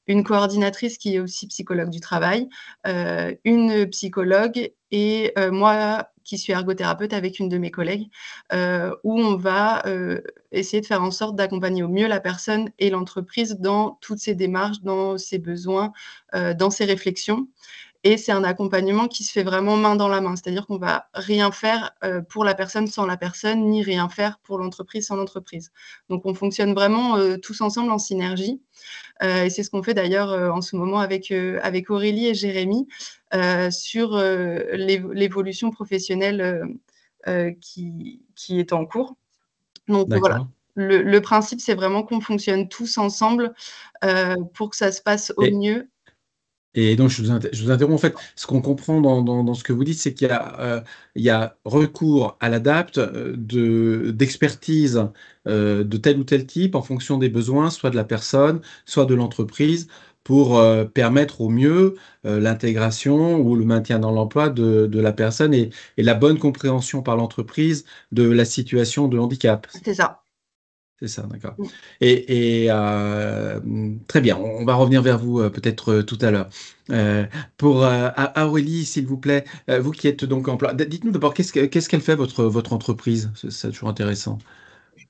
une coordinatrice qui est aussi psychologue du travail, une psychologue et moi qui suis ergothérapeute avec une de mes collègues, où on va essayer de faire en sorte d'accompagner au mieux la personne et l'entreprise dans toutes ses démarches, dans ses besoins, dans ses réflexions. Et c'est un accompagnement qui se fait vraiment main dans la main. C'est-à-dire qu'on va rien faire pour la personne sans la personne, ni rien faire pour l'entreprise sans l'entreprise. Donc on fonctionne vraiment tous ensemble en synergie. Et c'est ce qu'on fait d'ailleurs en ce moment avec Aurélie et Jérémy sur l'évolution professionnelle qui est en cours. Donc voilà, D'accord. le principe, c'est vraiment qu'on fonctionne tous ensemble pour que ça se passe au Et, mieux. et donc, je vous interromps. En fait, ce qu'on comprend dans ce que vous dites, c'est il y a recours à l'ADAPT d'expertise de tel ou tel type en fonction des besoins, soit de la personne, soit de l'entreprise, pour permettre au mieux l'intégration ou le maintien dans l'emploi de la personne et la bonne compréhension par l'entreprise de la situation de handicap. C'est ça. C'est ça, d'accord. Mmh. Très bien, on va revenir vers vous peut-être tout à l'heure. Pour Aurélie, s'il vous plaît, vous qui êtes donc en dites-nous d'abord qu'est-ce qu'elle fait votre entreprise? C'est toujours intéressant.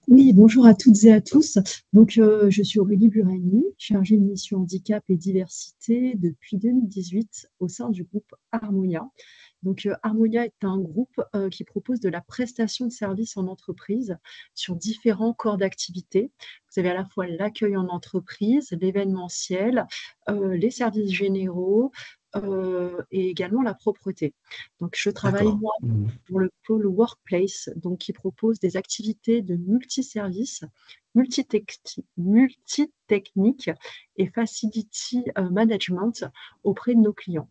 Oui, bonjour à toutes et à tous. Donc, je suis Aurélie Burani, chargée de mission handicap et diversité depuis 2018 au sein du groupe Harmonia. Donc, Harmonia est un groupe qui propose de la prestation de services en entreprise sur différents corps d'activité. Vous avez à la fois l'accueil en entreprise, l'événementiel, les services généraux et également la propreté. Donc, je travaille D'accord. moi pour le pôle Workplace, donc qui propose des activités de multiservices, multitechniques et facility management auprès de nos clients.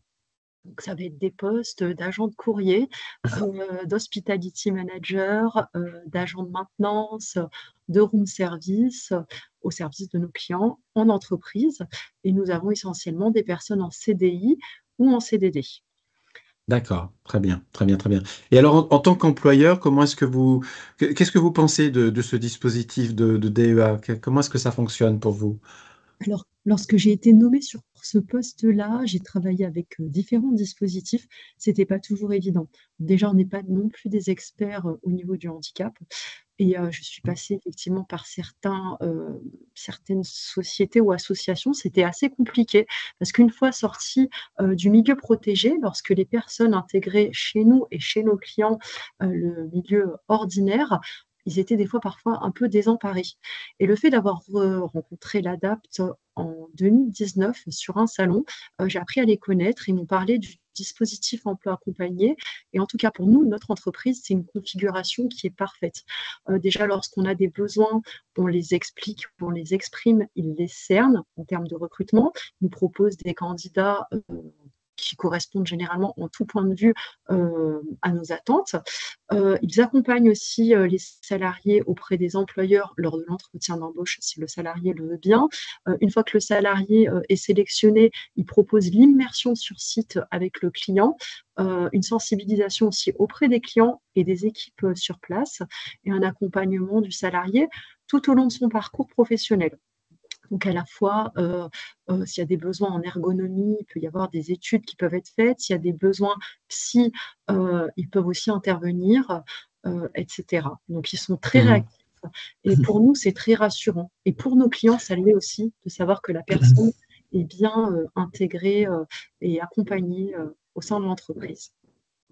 Donc, ça va être des postes d'agent de courrier, d'hospitality manager, d'agent de maintenance, de room service, au service de nos clients en entreprise. Et nous avons essentiellement des personnes en CDI ou en CDD. D'accord, très bien, très bien, très bien. Et alors, en tant qu'employeur, qu'est-ce que vous pensez de ce dispositif de DEA? Comment est-ce que ça fonctionne pour vous? Alors, lorsque j'ai été nommée sur ce poste-là, j'ai travaillé avec différents dispositifs. C'était pas toujours évident. Déjà, on n'est pas non plus des experts au niveau du handicap. Et je suis passée effectivement par certaines sociétés ou associations. C'était assez compliqué parce qu'une fois sorties du milieu protégé, lorsque les personnes intégraient chez nous et chez nos clients le milieu ordinaire, ils étaient des fois parfois un peu désemparés. Et le fait d'avoir rencontré l'ADAPT en 2019 sur un salon, j'ai appris à les connaître. Ils m'ont parlé du dispositif emploi accompagné. Et en tout cas, pour nous, notre entreprise, c'est une configuration qui est parfaite. Déjà, lorsqu'on a des besoins, on les explique, on les exprime, ils les cernent en termes de recrutement, ils nous proposent des candidats qui correspondent généralement en tout point de vue à nos attentes. Ils accompagnent aussi les salariés auprès des employeurs lors de l'entretien d'embauche, si le salarié le veut bien. Une fois que le salarié est sélectionné, ils proposent l'immersion sur site avec le client, une sensibilisation aussi auprès des clients et des équipes sur place, et un accompagnement du salarié tout au long de son parcours professionnel. Donc à la fois, s'il y a des besoins en ergonomie, il peut y avoir des études qui peuvent être faites. S'il y a des besoins psy, ils peuvent aussi intervenir, etc. Donc ils sont très réactifs et pour nous, c'est très rassurant. Et pour nos clients, ça l'est aussi de savoir que la personne est bien intégrée et accompagnée au sein de l'entreprise.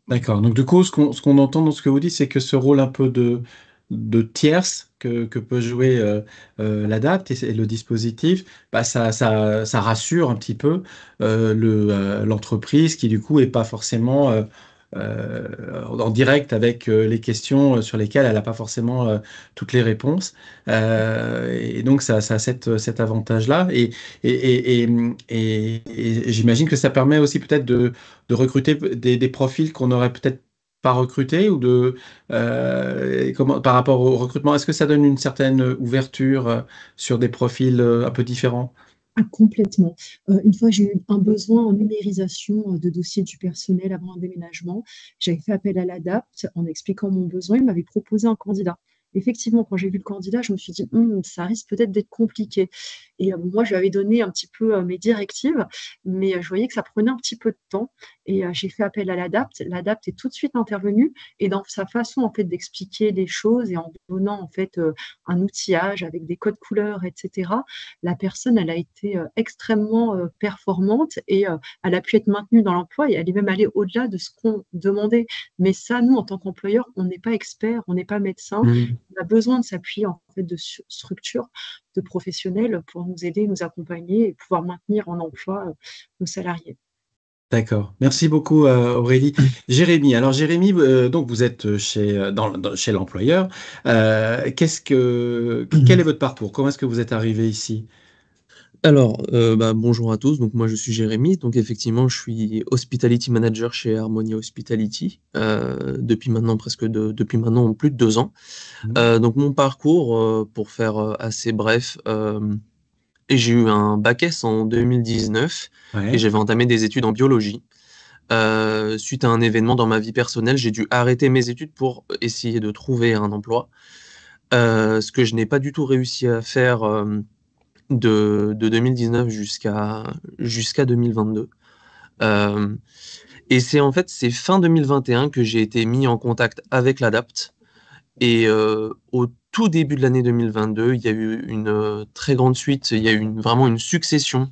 D'accord. Donc, du coup, ce qu'on entend dans ce que vous dites, c'est que ce rôle un peu de tierce que peut jouer l'Adapt et le dispositif, bah, ça rassure un petit peu l'entreprise qui du coup est pas forcément en direct avec les questions sur lesquelles elle n'a pas forcément toutes les réponses. Et donc ça a cet avantage-là. Et j'imagine que ça permet aussi peut-être de recruter des profils qu'on n'aurait peut-être pas recrutés ou par rapport au recrutement, est-ce que ça donne une certaine ouverture sur des profils un peu différents? Ah, complètement. Une fois, j'ai eu un besoin en numérisation de dossiers du personnel avant un déménagement. J'avais fait appel à l'ADAPT en expliquant mon besoin. Il m'avait proposé un candidat. Effectivement, quand j'ai vu le candidat, je me suis dit, ça risque peut-être d'être compliqué. Et moi, je lui avais donné un petit peu mes directives, mais je voyais que ça prenait un petit peu de temps. Et j'ai fait appel à l'ADAPT. L'ADAPT est tout de suite intervenu et dans sa façon en fait d'expliquer les choses et en donnant en fait un outillage avec des codes couleurs, etc. La personne, elle a été extrêmement performante et elle a pu être maintenue dans l'emploi et elle est même allée au-delà de ce qu'on demandait. Mais ça, nous, en tant qu'employeur, on n'est pas expert, on n'est pas médecin. Mhm. On a besoin de s'appuyer en fait de structures, de professionnels pour nous aider, nous accompagner et pouvoir maintenir en emploi nos salariés. D'accord. Merci beaucoup, Aurélie. Jérémy, alors Jérémy, donc vous êtes chez l'employeur. Quel est votre parcours? Comment est-ce que vous êtes arrivé ici? Alors, bonjour à tous. Donc moi, je suis Jérémy. Donc effectivement, je suis Hospitality Manager chez Harmonia Hospitality depuis maintenant plus de 2 ans. Mhm. Donc mon parcours, pour faire assez bref, et j'ai eu un bac S en 2019 et Ouais. j'avais entamé des études en biologie. Suite à un événement dans ma vie personnelle, j'ai dû arrêter mes études pour essayer de trouver un emploi. Ce que je n'ai pas du tout réussi à faire de 2019 jusqu'à 2022. Euh, et c'est fin 2021 que j'ai été mis en contact avec l'ADAPT. Et au tout début de l'année 2022, il y a eu une très grande suite, il y a eu vraiment une succession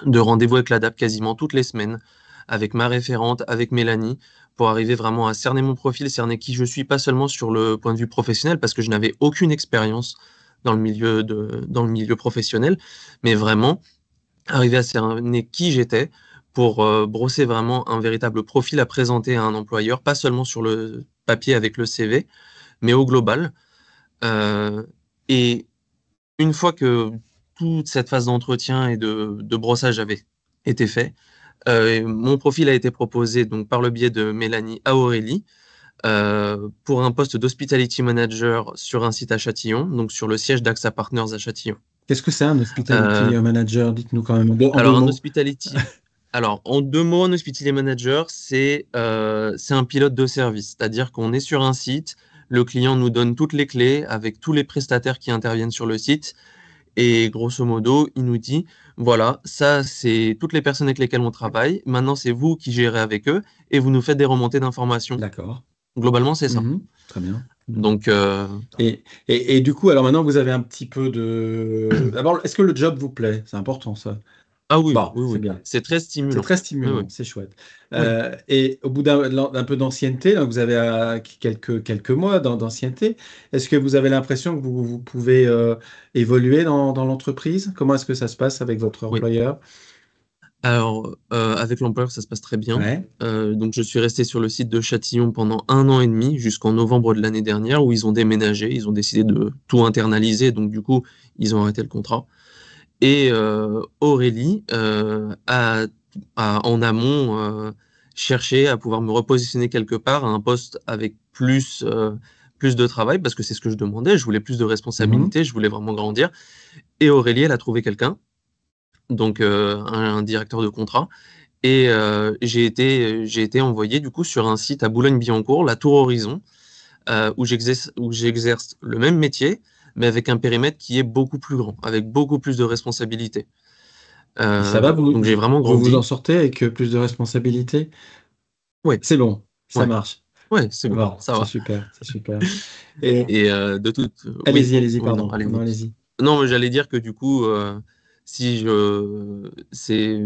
de rendez-vous avec l'ADAPT quasiment toutes les semaines, avec ma référente, avec Mélanie, pour arriver vraiment à cerner mon profil, cerner qui je suis, pas seulement sur le point de vue professionnel, parce que je n'avais aucune expérience dans le milieu professionnel, mais vraiment arriver à cerner qui j'étais pour brosser vraiment un véritable profil à présenter à un employeur, pas seulement sur le papier avec le CV, mais au global. Et une fois que toute cette phase d'entretien et de brossage avait été fait, mon profil a été proposé donc par le biais de Mélanie à Aurélie pour un poste d'Hospitality Manager sur un site à Châtillon, donc sur le siège d'AXA Partners à Châtillon. Qu'est-ce que c'est un Euh, Hospitality Manager? Dites-nous quand même en deux alors, mots. en 2 mots, un Hospitality Manager, c'est un pilote de service, c'est-à-dire qu'on est sur un site, le client nous donne toutes les clés avec tous les prestataires qui interviennent sur le site, et grosso modo, il nous dit, voilà, ça, c'est toutes les personnes avec lesquelles on travaille, maintenant, c'est vous qui gérez avec eux, et vous nous faites des remontées d'informations. D'accord. Globalement, c'est ça. Mhm. Très bien. Donc, Et du coup, alors maintenant, vous avez un petit peu de... D'abord, est-ce que le job vous plaît? C'est important, ça. ah oui, Bon, oui, c'est oui, bien. c'est très C'est stimulant. très Oui, oui. stimulant, c'est chouette. Oui. Et au bout d'un peu d'ancienneté, là, vous avez quelques mois d'ancienneté, est-ce que vous avez l'impression que vous pouvez évoluer dans l'entreprise? Comment est-ce que ça se passe avec votre Oui. employeur? Alors, avec l'employeur, ça se passe très bien. Ouais. Donc, je suis resté sur le site de Châtillon pendant 1 an et demi, jusqu'en novembre de l'année dernière, où ils ont déménagé. Ils ont décidé de tout internaliser. Donc, du coup, ils ont arrêté le contrat. Et Aurélie a, en amont, cherché à pouvoir me repositionner quelque part à un poste avec plus de travail, parce que c'est ce que je demandais. Je voulais plus de Mhm. responsabilités, je voulais vraiment grandir. Et Aurélie, elle a trouvé quelqu'un, donc un directeur de contrat. Et j'ai été envoyé du coup sur un site à Boulogne-Billancourt, la Tour Horizon, où j'exerce le même métier, mais avec un périmètre qui est beaucoup plus grand, avec beaucoup plus de responsabilités. Et ça va, Donc j'ai vraiment vous en grandi. sortez avec plus de responsabilités? Ouais, C'est long, ça ouais, marche. ouais, c'est bon, Bon, ça c'est va. super, c'est super. Et Et oui, allez-y, oui, non, pardon. Non, allez-y. allez-y. Non, mais j'allais dire que du coup, si je, c'est,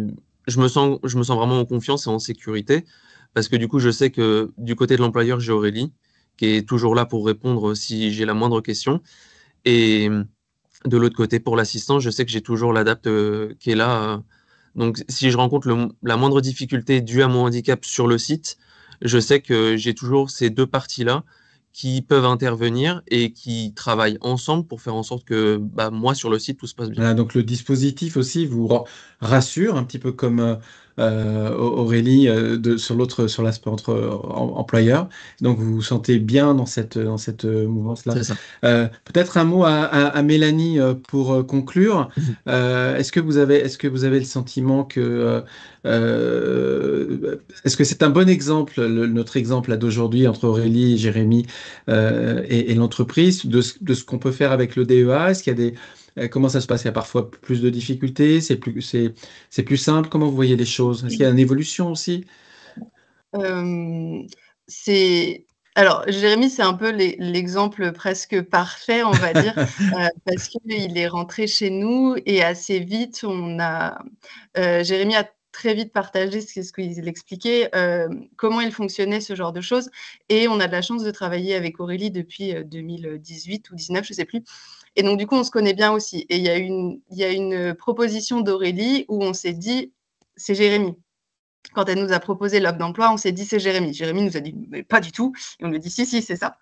je me sens vraiment en confiance et en sécurité, parce que du coup, je sais que du côté de l'employeur, j'ai Aurélie, qui est toujours là pour répondre si j'ai la moindre question. Et de l'autre côté, pour l'assistant, je sais que j'ai toujours l'adapte qui est là. Donc, si je rencontre la moindre difficulté due à mon handicap sur le site, je sais que j'ai toujours ces deux parties-là qui peuvent intervenir et qui travaillent ensemble pour faire en sorte que moi, sur le site, tout se passe bien. Voilà, donc le dispositif aussi vous rassure, un petit peu comme Aurélie sur l'aspect employeur. Donc vous vous sentez bien dans cette mouvance-là. C'est ça. Peut-être un mot à Mélanie pour conclure. Est-ce que vous avez le sentiment que est-ce que c'est un bon exemple, notre exemple là d'aujourd'hui entre Aurélie et Jérémy et l'entreprise de ce qu'on peut faire avec le DEA? Est-ce qu'il y a comment ça se passe? Il y a parfois plus de difficultés, c'est plus simple. Comment vous voyez les choses? Est-ce qu'il y a une évolution aussi? Alors, Jérémy, c'est un peu l'exemple presque parfait, on va dire, parce qu'il est rentré chez nous et assez vite, Jérémy a très vite partagé ce qu'il expliquait, comment il fonctionnait, ce genre de choses. Et on a de la chance de travailler avec Aurélie depuis 2018 ou 2019, je ne sais plus. Et donc, du coup, on se connaît bien aussi. Et il y a une proposition d'Aurélie où on s'est dit, c'est Jérémy. Quand elle nous a proposé l'offre d'emploi, on s'est dit, c'est Jérémy. Jérémy nous a dit, mais pas du tout. Et on lui a dit, si, c'est ça.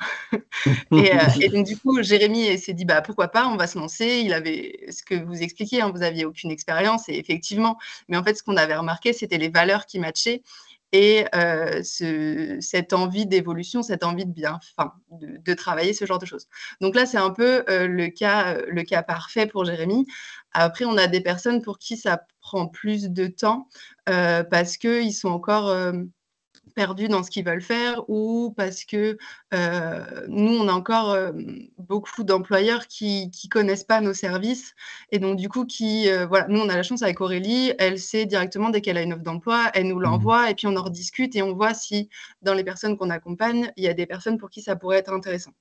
Et donc, du coup, Jérémy s'est dit, pourquoi pas, on va se lancer. Il avait ce que vous expliquiez, vous n'aviez aucune expérience, et effectivement. Mais en fait, ce qu'on avait remarqué, c'était les valeurs qui matchaient et cette envie d'évolution, cette envie de travailler, ce genre de choses. Donc là, c'est un peu le cas parfait pour Jérémy. Après, on a des personnes pour qui ça prend plus de temps parce qu'ils sont encore perdus dans ce qu'ils veulent faire, ou parce que nous, on a encore beaucoup d'employeurs qui connaissent pas nos services, et donc du coup, voilà, nous, on a la chance avec Aurélie, elle sait directement dès qu'elle a une offre d'emploi, elle nous l'envoie, et puis on en rediscute, et on voit si dans les personnes qu'on accompagne, il y a des personnes pour qui ça pourrait être intéressant.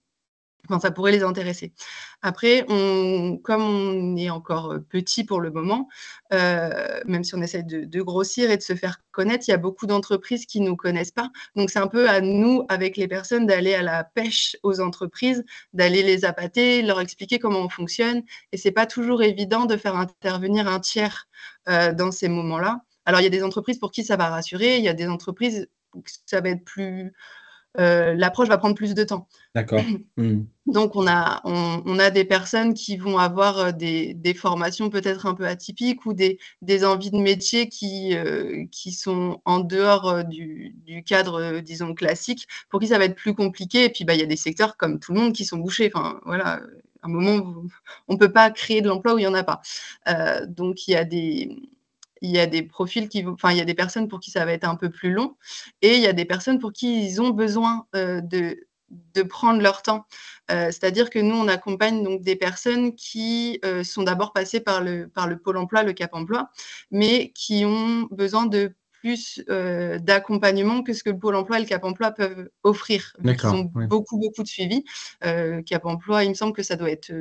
Enfin, ça pourrait les intéresser. Après, comme on est encore petit pour le moment, même si on essaie de grossir et de se faire connaître, il y a beaucoup d'entreprises qui ne nous connaissent pas. Donc, c'est un peu à nous, avec les personnes, d'aller à la pêche aux entreprises, d'aller les appâter, leur expliquer comment on fonctionne. Et ce n'est pas toujours évident de faire intervenir un tiers dans ces moments-là. Alors, il y a des entreprises pour qui ça va rassurer, il y a des entreprises où ça va être plus... l'approche va prendre plus de temps. D'accord. Donc, on a des personnes qui vont avoir des formations peut-être un peu atypiques, ou des envies de métier qui sont en dehors du cadre, disons, classique, pour qui ça va être plus compliqué. Et puis, il y a des secteurs, comme tout le monde, qui sont bouchés. Enfin, voilà, à un moment, on ne peut pas créer de l'emploi où il n'y en a pas. Donc, il y a des profils il y a des personnes pour qui ça va être un peu plus long, et il y a des personnes pour qui ils ont besoin de prendre leur temps. C'est-à-dire que nous, on accompagne donc des personnes qui sont d'abord passées par le Pôle emploi, le Cap emploi, mais qui ont besoin de plus d'accompagnement que ce que le Pôle emploi et le Cap emploi peuvent offrir. Donc, ils ont beaucoup de suivi. Cap emploi, il me semble que ça doit être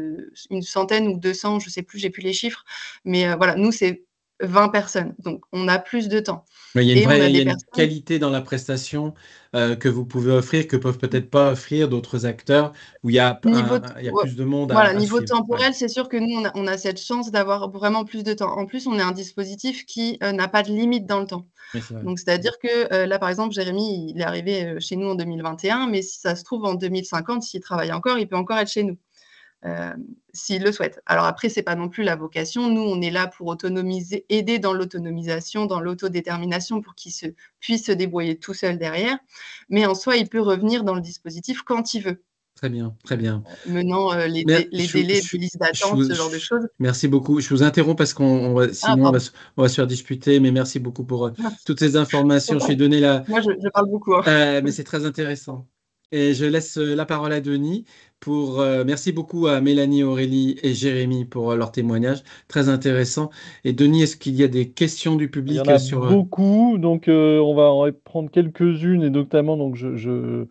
une centaine ou 200, je ne sais plus, j'ai plus les chiffres. Mais voilà, nous, c'est 20 personnes. Donc, on a plus de temps. Mais il y a une qualité dans la prestation que vous pouvez offrir, que peuvent peut-être pas offrir d'autres acteurs, où il y a plus de monde à niveau suivre. temporel, c'est sûr que nous, on a cette chance d'avoir vraiment plus de temps. En plus, on est un dispositif qui n'a pas de limite dans le temps. Oui, c'est vrai. Donc, c'est-à-dire que là, par exemple, Jérémy, il est arrivé chez nous en 2021, mais si ça se trouve, en 2050, s'il travaille encore, il peut encore être chez nous. S'il le souhaite. Alors après, c'est pas non plus la vocation. Nous, on est là pour aider dans l'autonomisation, dans l'autodétermination, pour qu'il puisse se débrouiller tout seul derrière. Mais en soi, il peut revenir dans le dispositif quand il veut. Très bien, très bien. Menant les délais de liste d'attente, ce genre de choses. Merci beaucoup. Je vous interromps parce qu'on va sinon on va se faire disputer, mais merci beaucoup pour toutes ces informations. Je suis donné la... Moi, je parle beaucoup. Mais c'est très intéressant. Et je laisse la parole à Denis pour merci beaucoup à Mélanie, Aurélie et Jérémy pour leur témoignage très intéressant. Et Denis, est-ce qu'il y a des questions du public? Il y en a beaucoup, donc on va en prendre quelques-unes, et notamment donc je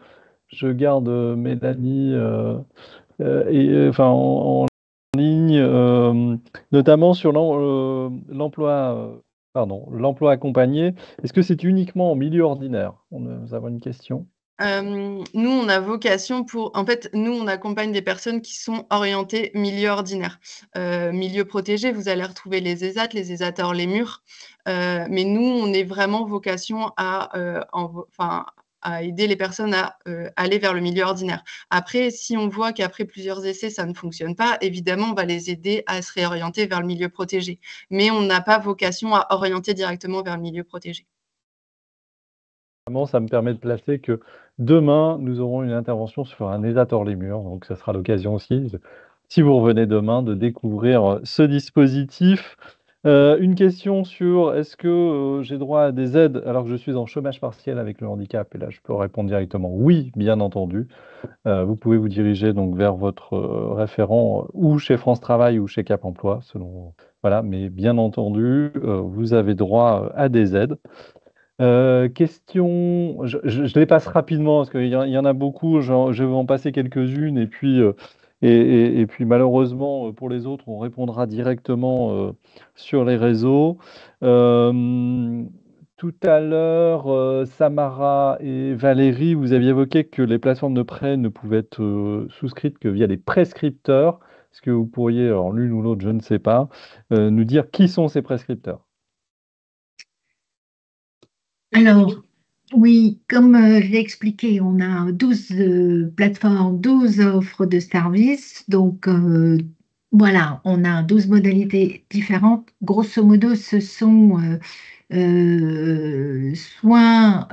garde Mélanie en ligne, notamment sur l'emploi accompagné. Est-ce que c'est uniquement en milieu ordinaire? Nous avons une question. Nous, on a vocation en fait, nous, on accompagne des personnes qui sont orientées milieu ordinaire. Milieu protégé, vous allez retrouver les ESAT hors les murs. Mais nous, on est vraiment vocation à aider les personnes à aller vers le milieu ordinaire. Après, si on voit qu'après plusieurs essais, ça ne fonctionne pas, évidemment, on va les aider à se réorienter vers le milieu protégé. Mais on n'a pas vocation à orienter directement vers le milieu protégé. Ça me permet de placer que demain, nous aurons une intervention sur un ESAT hors les murs. Donc, ça sera l'occasion aussi, si vous revenez demain, de découvrir ce dispositif. Une question sur est-ce que j'ai droit à des aides alors que je suis en chômage partiel avec le handicap? Et là, je peux répondre directement oui, bien entendu. Vous pouvez vous diriger donc vers votre référent ou chez France Travail ou chez Cap Emploi, selon. Voilà, mais bien entendu, vous avez droit à des aides. Question, je les passe rapidement parce qu'il y en a beaucoup, je vais en passer quelques-unes et puis, malheureusement, pour les autres, on répondra directement sur les réseaux. Tout à l'heure, Samara et Valérie, vous aviez évoqué que les plateformes de prêt ne pouvaient être souscrites que via des prescripteurs. Est-ce que vous pourriez, alors l'une ou l'autre, je ne sais pas, nous dire qui sont ces prescripteurs? Alors, oui, comme je l'ai expliqué, on a 12 plateformes, 12 offres de services. Donc, voilà, on a 12 modalités différentes. Grosso modo, ce sont soit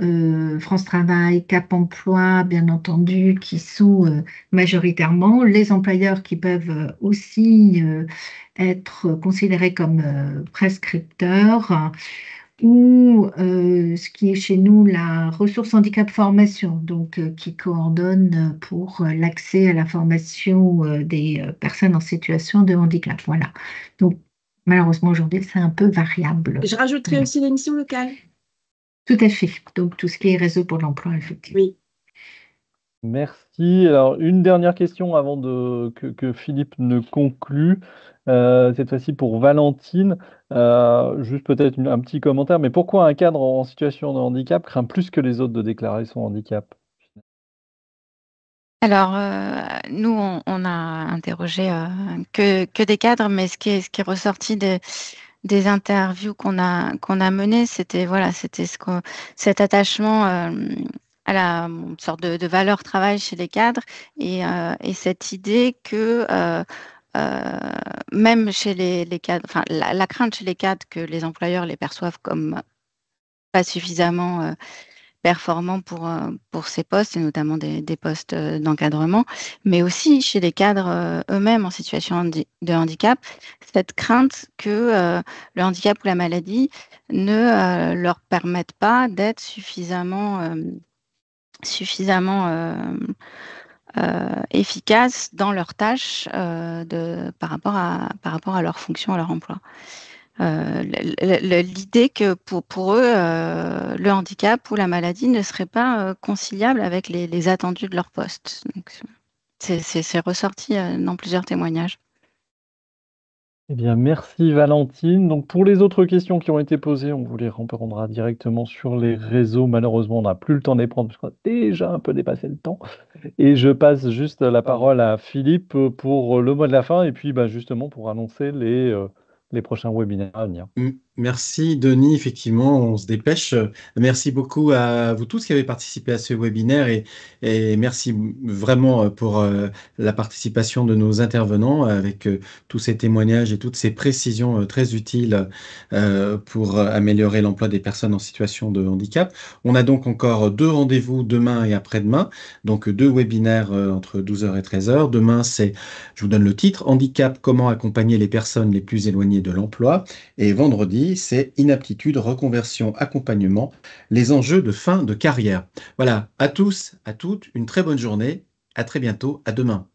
France Travail, Cap Emploi, bien entendu, qui sont majoritairement les employeurs qui peuvent aussi être considérés comme prescripteurs, ou ce qui est chez nous la ressource handicap formation, donc qui coordonne pour l'accès à la formation des personnes en situation de handicap. Voilà. Donc, malheureusement, aujourd'hui, c'est un peu variable. Je rajouterai aussi les missions locales. Tout à fait. Donc, tout ce qui est réseau pour l'emploi, effectivement. Oui. Merci. Alors, une dernière question avant que Philippe ne conclue. Cette fois-ci pour Valentine. Juste peut-être un petit commentaire, mais pourquoi un cadre en situation de handicap craint plus que les autres de déclarer son handicap? Alors, nous, on a interrogé que des cadres, mais ce qui est ressorti des interviews qu'on a menées, c'était cet attachement à la sorte de valeur travail chez les cadres et cette idée que même chez les cadres, enfin la crainte chez les cadres que les employeurs les perçoivent comme pas suffisamment performants pour ces postes, et notamment des postes d'encadrement, mais aussi chez les cadres eux-mêmes en situation de handicap, cette crainte que le handicap ou la maladie ne leur permettent pas d'être suffisamment efficaces dans leurs tâches par rapport à leur fonction, à leur emploi. L'idée que pour eux, le handicap ou la maladie ne serait pas conciliable avec les attendus de leur poste. Donc, c'est ressorti dans plusieurs témoignages. Eh bien, merci Valentine. Donc, pour les autres questions qui ont été posées, on vous les répondra directement sur les réseaux. Malheureusement, on n'a plus le temps de les prendre parce qu'on a déjà un peu dépassé le temps. Et je passe juste la parole à Philippe pour le mot de la fin et puis justement pour annoncer les prochains webinaires à venir. Merci Denis, effectivement, on se dépêche. Merci beaucoup à vous tous qui avez participé à ce webinaire et merci vraiment pour la participation de nos intervenants avec tous ces témoignages et toutes ces précisions très utiles pour améliorer l'emploi des personnes en situation de handicap. On a donc encore 2 rendez-vous demain et après-demain, donc 2 webinaires entre 12h et 13h. Demain, je vous donne le titre, Handicap, comment accompagner les personnes les plus éloignées de l'emploi. Et vendredi, c'est inaptitude, reconversion, accompagnement, les enjeux de fin de carrière. Voilà, à tous, à toutes, une très bonne journée. À très bientôt, à demain.